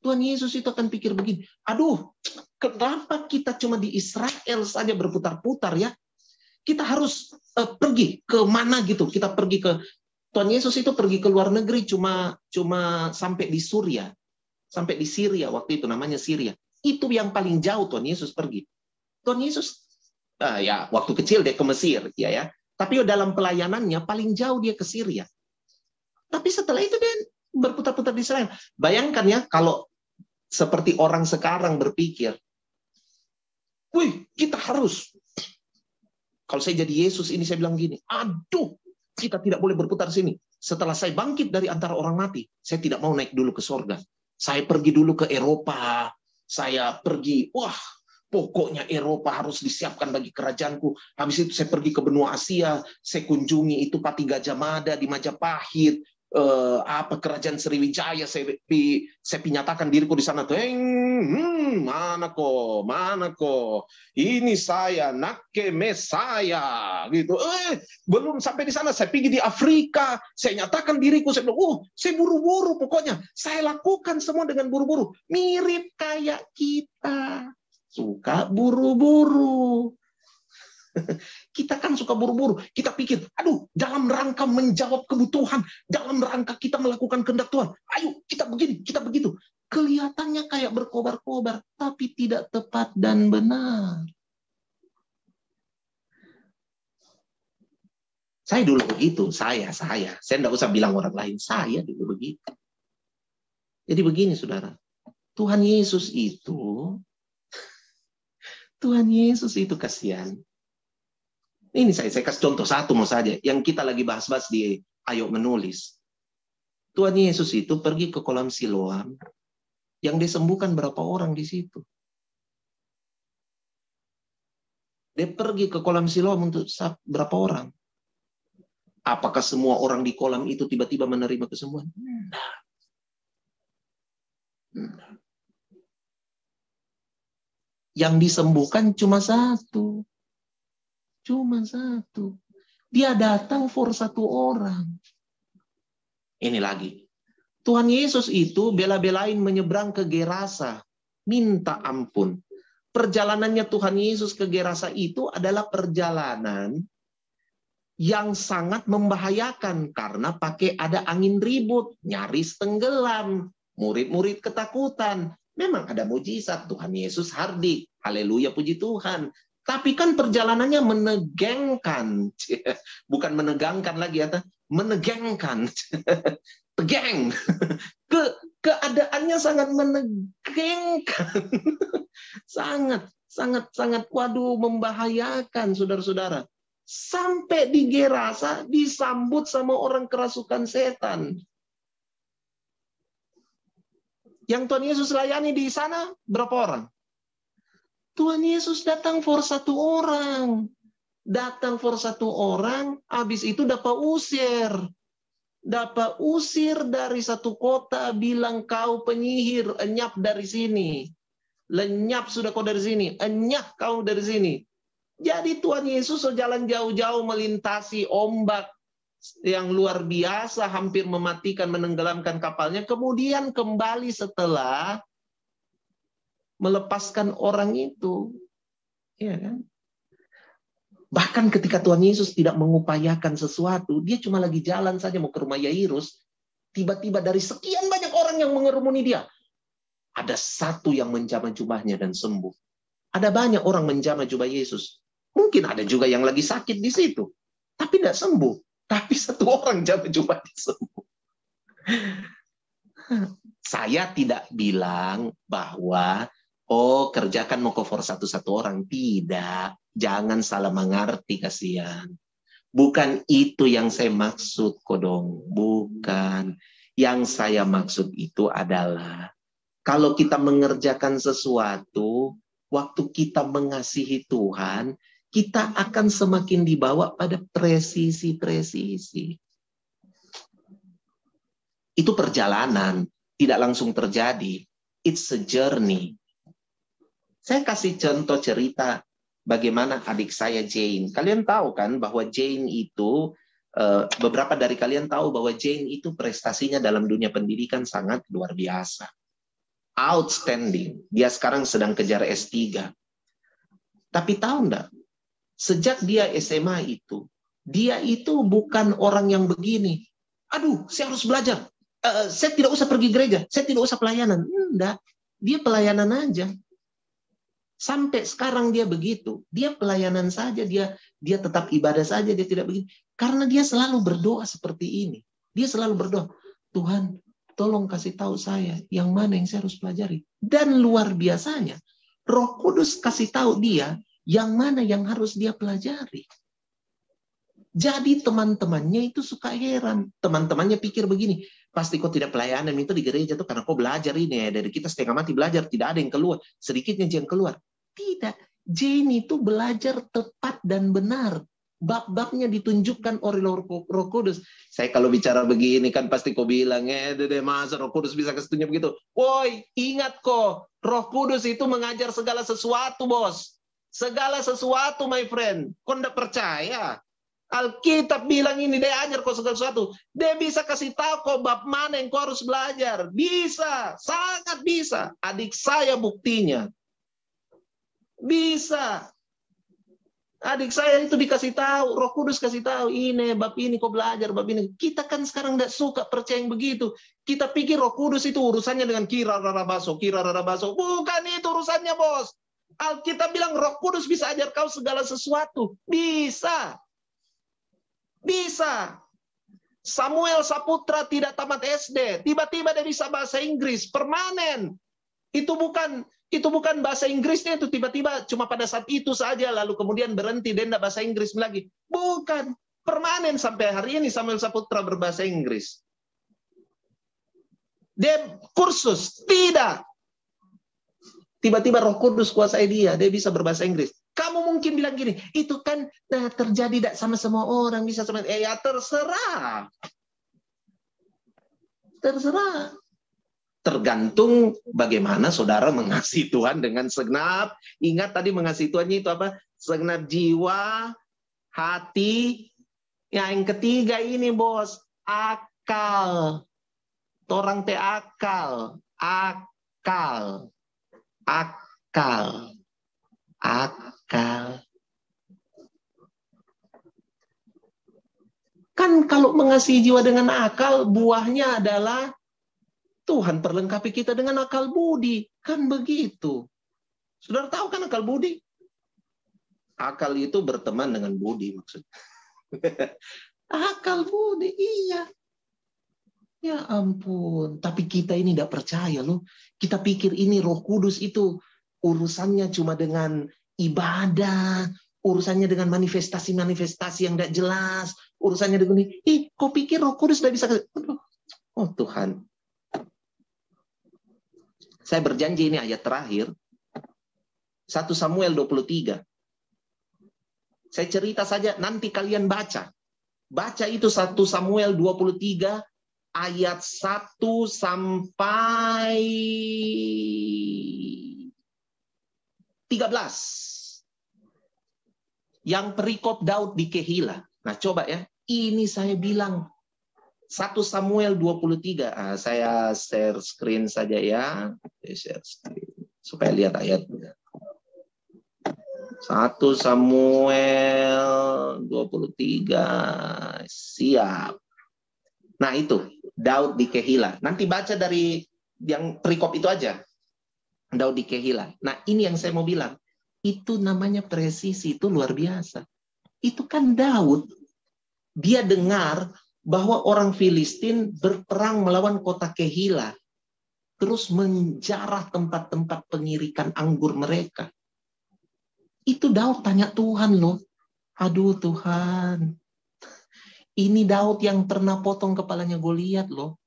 Tuhan Yesus itu akan pikir begini, aduh, kenapa kita cuma di Israel saja berputar-putar ya? Kita harus pergi ke mana gitu. Kita pergi ke, Tuhan Yesus itu pergi ke luar negeri cuma sampai di Suria. Sampai di Syria waktu itu, namanya Syria. Itu yang paling jauh Tuhan Yesus pergi. Tuhan Yesus, ya waktu kecil dia ke Mesir. Ya. Tapi dalam pelayanannya paling jauh dia ke Syria. Tapi setelah itu dia berputar-putar di Israel. Bayangkan ya, kalau seperti orang sekarang berpikir, wih, kita harus, kalau saya jadi Yesus ini, saya bilang gini, aduh, kita tidak boleh berputar sini. Setelah saya bangkit dari antara orang mati, saya tidak mau naik dulu ke sorga. Saya pergi dulu ke Eropa. Saya pergi, wah, pokoknya Eropa harus disiapkan bagi kerajaanku. Habis itu saya pergi ke benua Asia, saya kunjungi itu Pati Gajah Mada di Majapahit, kerajaan Sriwijaya, saya nyatakan diriku di sana tuh, mana kok, ini saya Nake Mesaya gitu. Belum sampai di sana, saya pergi di Afrika, saya nyatakan diriku, saya bilang, saya buru-buru, pokoknya saya lakukan semua dengan buru-buru, mirip kayak kita, suka buru-buru. Kita kan suka buru-buru. Kita pikir, aduh, dalam rangka menjawab kebutuhan, dalam rangka kita melakukan kehendak Tuhan. Ayo, kita begini, kita begitu. Kelihatannya kayak berkobar-kobar, tapi tidak tepat dan benar. Saya dulu begitu, saya tidak usah bilang orang lain, saya dulu begitu. Jadi begini, saudara, Tuhan Yesus itu kasihan. Ini saya kasih contoh satu mau saja, yang kita lagi bahas-bahas di Ayo Menulis. Tuhan Yesus itu pergi ke kolam Siloam, yang disembuhkan berapa orang di situ. Dia pergi ke kolam Siloam untuk berapa orang? Apakah semua orang di kolam itu tiba-tiba menerima kesembuhan? Nah. Yang disembuhkan cuma satu. Dia datang for satu orang. Ini lagi. Tuhan Yesus itu bela-belain menyeberang ke Gerasa. Minta ampun. Perjalanannya Tuhan Yesus ke Gerasa itu adalah perjalanan yang sangat membahayakan. Karena pakai ada angin ribut. Nyaris tenggelam. Murid-murid ketakutan. Memang ada mujizat. Tuhan Yesus hardik. Haleluya, puji Tuhan. Tapi kan perjalanannya menegangkan. Bukan menegangkan lagi, ya, menegangkan. Tegeng. Keadaannya sangat menegangkan. Sangat, waduh, membahayakan, saudara-saudara. Sampai di Gerasa disambut sama orang kerasukan setan. Yang Tuhan Yesus layani di sana berapa orang? Tuhan Yesus datang for satu orang. Habis itu dapat usir. Dari satu kota, bilang kau penyihir, enyap dari sini. Lenyap sudah kau dari sini, enyap kau dari sini. Jadi Tuhan Yesus jalan jauh-jauh melintasi ombak yang luar biasa, hampir mematikan, menenggelamkan kapalnya. Kemudian kembali setelah melepaskan orang itu. Iya kan? Bahkan ketika Tuhan Yesus tidak mengupayakan sesuatu, dia cuma lagi jalan saja mau ke rumah Yairus, tiba-tiba dari sekian banyak orang yang mengerumuni dia, ada satu yang menjamah jubahnya dan sembuh. Ada banyak orang menjamah jubah Yesus. Mungkin ada juga yang lagi sakit di situ, tapi tidak sembuh. Tapi satu orang jamah jubahnya sembuh. Saya tidak bilang bahwa kerjakan mau cover satu-satu orang. Tidak. Jangan salah mengerti, kasihan. Bukan itu yang saya maksud, Kodong. Bukan. Yang saya maksud itu adalah kalau kita mengerjakan sesuatu, waktu kita mengasihi Tuhan, kita akan semakin dibawa pada presisi-presisi. Itu perjalanan, tidak langsung terjadi. It's a journey. Saya kasih contoh cerita bagaimana adik saya Jane. Kalian tahu kan bahwa Jane itu, beberapa dari kalian tahu bahwa Jane itu prestasinya dalam dunia pendidikan sangat luar biasa. Outstanding. Dia sekarang sedang kejar S3. Tapi tahu enggak, sejak dia SMA itu, dia itu bukan orang yang begini. Aduh, saya harus belajar. Saya tidak usah pergi gereja, saya tidak usah pelayanan. Enggak, dia pelayanan aja. Sampai sekarang dia begitu. Dia pelayanan saja, dia tetap ibadah saja, dia tidak begitu. Karena dia selalu berdoa seperti ini. Dia selalu berdoa, Tuhan, tolong kasih tahu saya yang mana yang saya harus pelajari. Dan luar biasanya, Roh Kudus kasih tahu dia yang mana yang harus dia pelajari. Jadi teman-temannya itu suka heran. Teman-temannya pikir begini, pasti kok tidak pelayanan itu di gereja tuh karena kok belajar ini ya. Dari kita setengah mati belajar, tidak ada yang keluar. Sedikitnya yang keluar. Tidak. Jane itu belajar tepat dan benar. Bab-babnya ditunjukkan oleh Roh Kudus. Saya kalau bicara begini kan pasti kau bilang, masa Roh Kudus bisa kasih tunjuk begitu. Woi, ingat kok, Roh Kudus itu mengajar segala sesuatu, bos. Segala sesuatu, my friend. Kau tidak percaya? Alkitab bilang ini, dia ajar kau segala sesuatu. Dia bisa kasih tahu kau bab mana yang kau harus belajar. Bisa, sangat bisa. Adik saya buktinya. Bisa. Adik saya itu dikasih tahu, Roh Kudus kasih tahu, ini bab ini kau belajar, bab ini. Kita kan sekarang tidak suka percaya yang begitu. Kita pikir Roh Kudus itu urusannya dengan kira rarabaso. Bukan itu urusannya, bos. Alkitab bilang Roh Kudus bisa ajar kau segala sesuatu. Bisa. Bisa. Samuel Saputra tidak tamat SD, tiba-tiba dia bisa bahasa Inggris permanen. Itu bukan bahasa Inggrisnya itu tiba-tiba cuma pada saat itu saja lalu kemudian berhenti dan tidak bahasa Inggris lagi. Bukan, permanen sampai hari ini Samuel Saputra berbahasa Inggris. Dia kursus, tidak. Tiba-tiba Roh Kudus kuasai dia bisa berbahasa Inggris. Kamu mungkin bilang gini, itu kan terjadi tidak sama semua orang, bisa sama, ya terserah. Terserah. Tergantung bagaimana saudara mengasihi Tuhan dengan segenap. Ingat tadi mengasihi Tuhannya itu apa? Segenap jiwa, hati. Yang ketiga ini, bos, akal. Orang teh akal. Akal. Akal. Akal. Kan kalau mengasihi jiwa dengan akal, buahnya adalah Tuhan perlengkapi kita dengan akal budi. Kan begitu. Saudara tahu kan akal budi? Akal itu berteman dengan budi maksudnya. Akal budi, iya. Ya ampun. Tapi kita ini tidak percaya loh. Kita pikir ini Roh Kudus itu urusannya cuma dengan ibadah. Urusannya dengan manifestasi-manifestasi yang tidak jelas. Urusannya dengan ini. Kau pikir Roh Kudus tidak bisa? Oh Tuhan. Saya berjanji ini ayat terakhir. 1 Samuel 23. Saya cerita saja, nanti kalian baca. Baca itu 1 Samuel 23 ayat 1 sampai 13. Yang perikop Daud di Kehila. Nah coba ya, ini saya bilang 1 Samuel 23. Saya share screen saja ya. Share screen supaya lihat ayatnya. 1 Samuel 23. Siap. Nah itu, Daud di Kehila. Nanti baca dari yang perikop itu aja. Daud di Kehila. Nah ini yang saya mau bilang. Itu namanya presisi, itu luar biasa. Itu kan Daud. Dia dengar bahwa orang Filistin berperang melawan kota Kehila. Terus menjarah tempat-tempat pengirikan anggur mereka. Itu Daud tanya Tuhan loh. Aduh Tuhan. Ini Daud yang pernah potong kepalanya Goliat loh.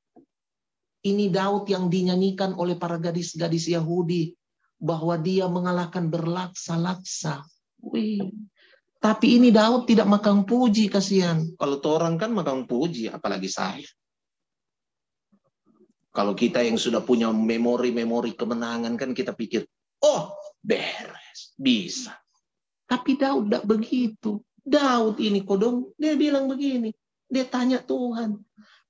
Ini Daud yang dinyanyikan oleh para gadis-gadis Yahudi. Bahwa dia mengalahkan berlaksa-laksa. Wih. Tapi ini Daud tidak makan puji, kasihan. Kalau tuh orang kan makan puji, apalagi saya. Kalau kita yang sudah punya memori-memori kemenangan kan kita pikir, oh beres, bisa. Tapi Daud tidak begitu. Daud ini kodong, dia bilang begini. Dia tanya Tuhan,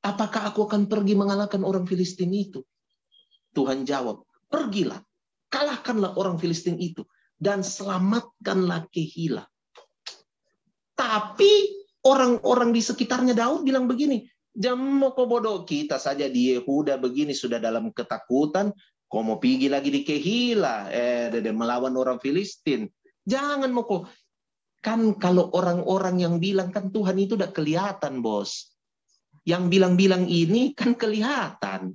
apakah aku akan pergi mengalahkan orang Filistin itu? Tuhan jawab, pergilah, kalahkanlah orang Filistin itu, dan selamatkanlah Kehila. Tapi orang-orang di sekitarnya Daud bilang begini, Jamoko bodoh, kita saja di Yehuda begini sudah dalam ketakutan, kau mau pergi lagi di Kehila, melawan orang Filistin. Jangan Moko. Kan kalau orang-orang yang bilang kan Tuhan itu udah kelihatan, bos. Yang bilang-bilang ini kan kelihatan.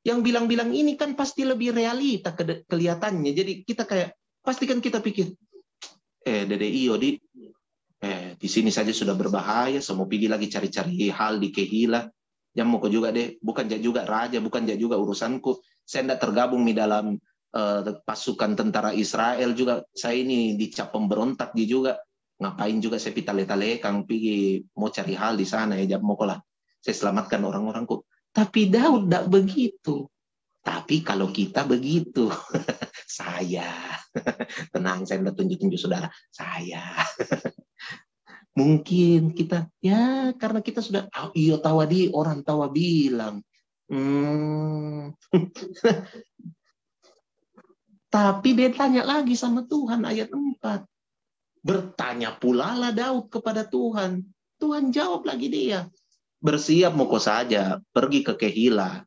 Yang bilang-bilang ini kan pasti lebih realita kelihatannya. Jadi kita kayak, pasti kan kita pikir, Dede iyo di sini saja sudah berbahaya, semua pergi lagi cari-cari hal di Kehila. Yang mau juga deh, bukan juga raja, bukan juga urusanku. Saya tidak tergabung di dalam pasukan tentara Israel juga. Saya ini dicap pemberontak juga. Ngapain juga saya pitale-tale kang pergi mau cari hal di sana ya, mau lah. Saya selamatkan orang-orangku. Tapi Daud tidak begitu. Tapi kalau kita begitu, saya tenang, saya tidak tunjuk-tunjuk saudara, saya. Mungkin kita, ya karena kita sudah, iya tawadi, orang tawa bilang. Tapi dia tanya lagi sama Tuhan, ayat 4. Bertanya pula lah Daud kepada Tuhan. Tuhan jawab lagi dia. Bersiap moko saja, pergi ke Kehila.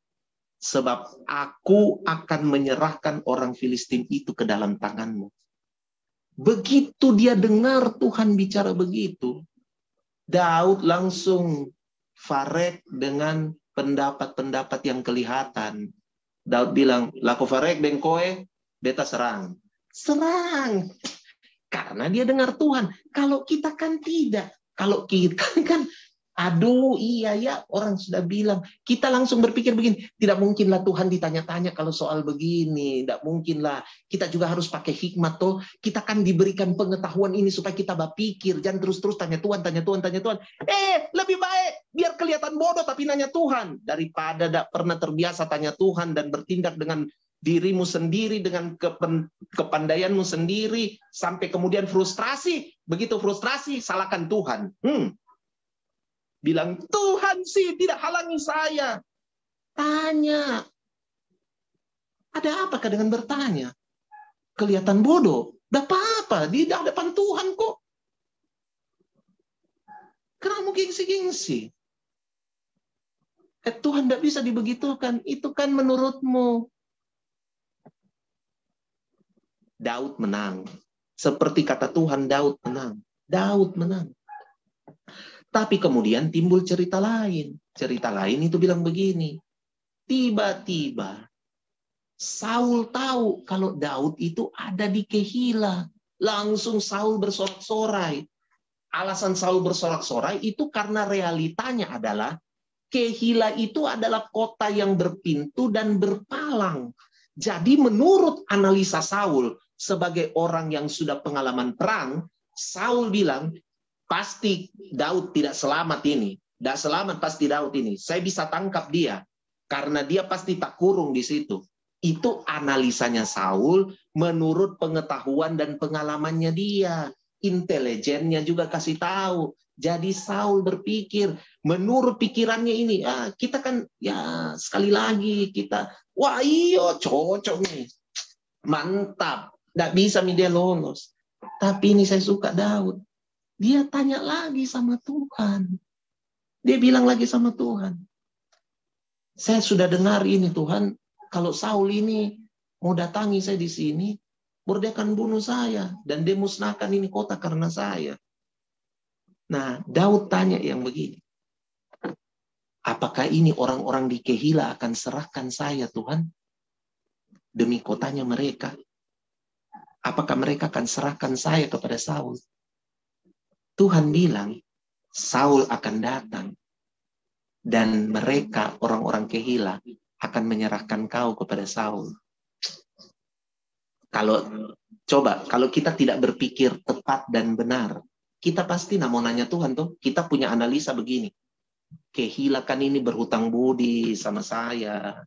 Sebab aku akan menyerahkan orang Filistin itu ke dalam tanganmu. Begitu dia dengar Tuhan bicara begitu, Daud langsung farek dengan pendapat-pendapat yang kelihatan. Daud bilang, laku farek dan koe, beta serang. Serang. Karena dia dengar Tuhan. Kalau kita kan tidak. Kalau kita kan, aduh iya ya, orang sudah bilang. Kita langsung berpikir begini, tidak mungkinlah Tuhan ditanya-tanya kalau soal begini. Tidak mungkinlah. Kita juga harus pakai hikmat toh. Kita kan diberikan pengetahuan ini supaya kita berpikir. Jangan terus-terus tanya Tuhan, tanya Tuhan, tanya Tuhan. Lebih baik biar kelihatan bodoh tapi nanya Tuhan. Daripada tidak pernah terbiasa tanya Tuhan dan bertindak dengan dirimu sendiri, dengan kepandaianmu sendiri. Sampai kemudian frustrasi. Begitu frustrasi, salahkan Tuhan. Bilang, Tuhan sih tidak halangi saya. Tanya. Ada apakah dengan bertanya? Kelihatan bodoh. Tidak apa-apa. Di hadapan Tuhan kok. Kamu gengsi-gengsi. Tuhan tidak bisa dibegitukan. Itu kan menurutmu. Daud menang. Seperti kata Tuhan, Daud menang. Daud menang. Tapi kemudian timbul cerita lain. Cerita lain itu bilang begini. Tiba-tiba Saul tahu kalau Daud itu ada di Kehila. Langsung Saul bersorak-sorai. Alasan Saul bersorak-sorai itu karena realitanya adalah Kehila itu adalah kota yang berpintu dan berpalang. Jadi menurut analisa Saul sebagai orang yang sudah pengalaman perang, Saul bilang, pasti Daud tidak selamat ini. Tidak selamat pasti Daud ini. Saya bisa tangkap dia. Karena dia pasti tak kurung di situ. Itu analisanya Saul menurut pengetahuan dan pengalamannya dia. Intelijennya juga kasih tahu. Jadi Saul berpikir, menurut pikirannya ini, kita kan, ya sekali lagi kita, wah iyo cocok nih. Mantap. Tidak bisa dia lolos. Tapi ini saya suka Daud. Dia tanya lagi sama Tuhan. Dia bilang lagi sama Tuhan, saya sudah dengar ini Tuhan, kalau Saul ini mau datangi saya di sini, dia akan bunuh saya. Dan dia musnahkan ini kota karena saya. Nah, Daud tanya yang begini. Apakah ini orang-orang di Kehila akan serahkan saya Tuhan? Demi kotanya mereka. Apakah mereka akan serahkan saya kepada Saul? Tuhan bilang, Saul akan datang. Dan mereka, orang-orang Kehila, akan menyerahkan kau kepada Saul. Kalau kita tidak berpikir tepat dan benar, kita pasti mau nanya Tuhan tuh. Kita punya analisa begini. Kehila kan ini berhutang budi sama saya.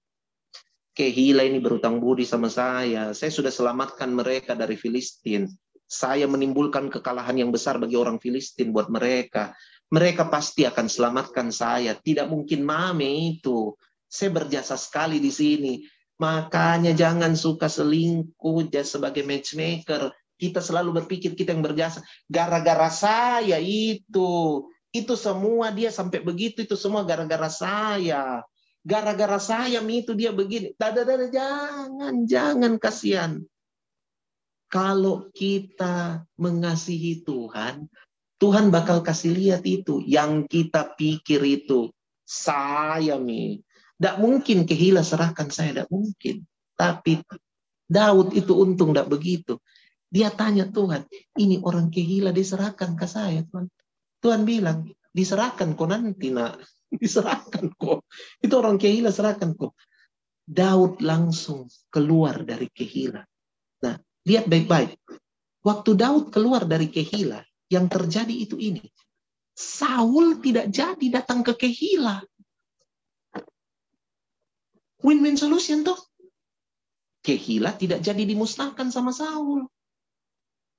Kehila ini berhutang budi sama saya. Saya sudah selamatkan mereka dari Filistin. Saya menimbulkan kekalahan yang besar bagi orang Filistin buat mereka. Mereka pasti akan selamatkan saya. Tidak mungkin mame itu. Saya berjasa sekali di sini. Makanya jangan suka selingkuh sebagai matchmaker. Kita selalu berpikir kita yang berjasa. Gara-gara saya itu. Itu semua dia sampai begitu. Itu semua gara-gara saya. Gara-gara saya itu dia begini. Jangan kasihan. Kalau kita mengasihi Tuhan, Tuhan bakal kasih lihat itu. Yang kita pikir itu. Saya tidak mungkin Kehila serahkan saya. Tidak mungkin. Tapi Daud itu untung tidak begitu. Dia tanya Tuhan. Ini orang Kehila diserahkan ke saya Tuhan. Tuhan bilang. Diserahkan kok nanti nak. Diserahkan kok. Itu orang Kehila serahkan kok. Daud langsung keluar dari Kehila. Nah, lihat baik-baik. Waktu Daud keluar dari Kehila. Yang terjadi itu ini. Saul tidak jadi datang ke Kehila. Win-win solution tuh. Kehila tidak jadi dimusnahkan sama Saul.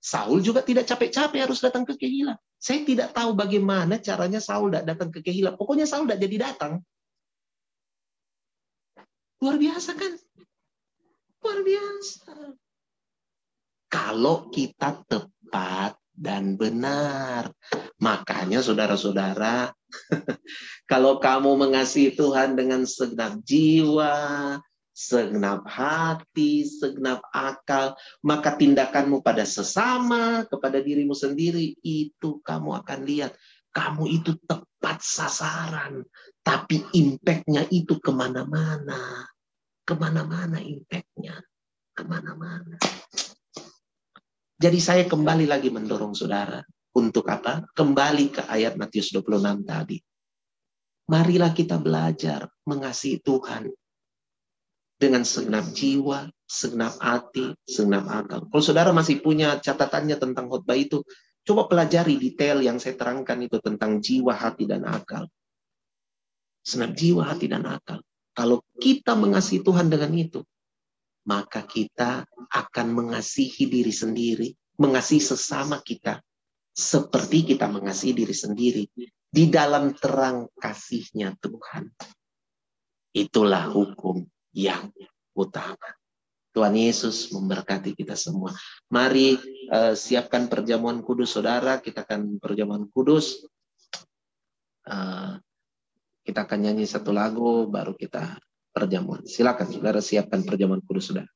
Saul juga tidak capek-capek harus datang ke Kehila. Saya tidak tahu bagaimana caranya Saul tidak datang ke Kehila. Pokoknya Saul tidak jadi datang. Luar biasa kan? Luar biasa. Kalau kita tepat dan benar. Makanya saudara-saudara, kalau kamu mengasihi Tuhan dengan segenap jiwa, segenap hati, segenap akal, maka tindakanmu pada sesama, kepada dirimu sendiri, itu kamu akan lihat. Kamu itu tepat sasaran. Tapi impact-nya itu kemana-mana. Kemana-mana impact-nya. Kemana-mana. Jadi saya kembali lagi mendorong saudara. Untuk apa? Kembali ke ayat Matius 26 tadi. Marilah kita belajar mengasihi Tuhan. Dengan segenap jiwa, segenap hati, segenap akal. Kalau saudara masih punya catatannya tentang khotbah itu, coba pelajari detail yang saya terangkan itu tentang jiwa, hati, dan akal. Segenap jiwa, hati, dan akal. Kalau kita mengasihi Tuhan dengan itu, maka kita akan mengasihi diri sendiri, mengasihi sesama kita, seperti kita mengasihi diri sendiri, di dalam terang kasih-Nya Tuhan. Itulah hukum yang utama. Tuhan Yesus memberkati kita semua. Mari siapkan perjamuan kudus saudara. Kita akan perjamuan kudus. Kita akan nyanyi satu lagu baru kita perjamuan. Silakan saudara siapkan perjamuan kudus saudara.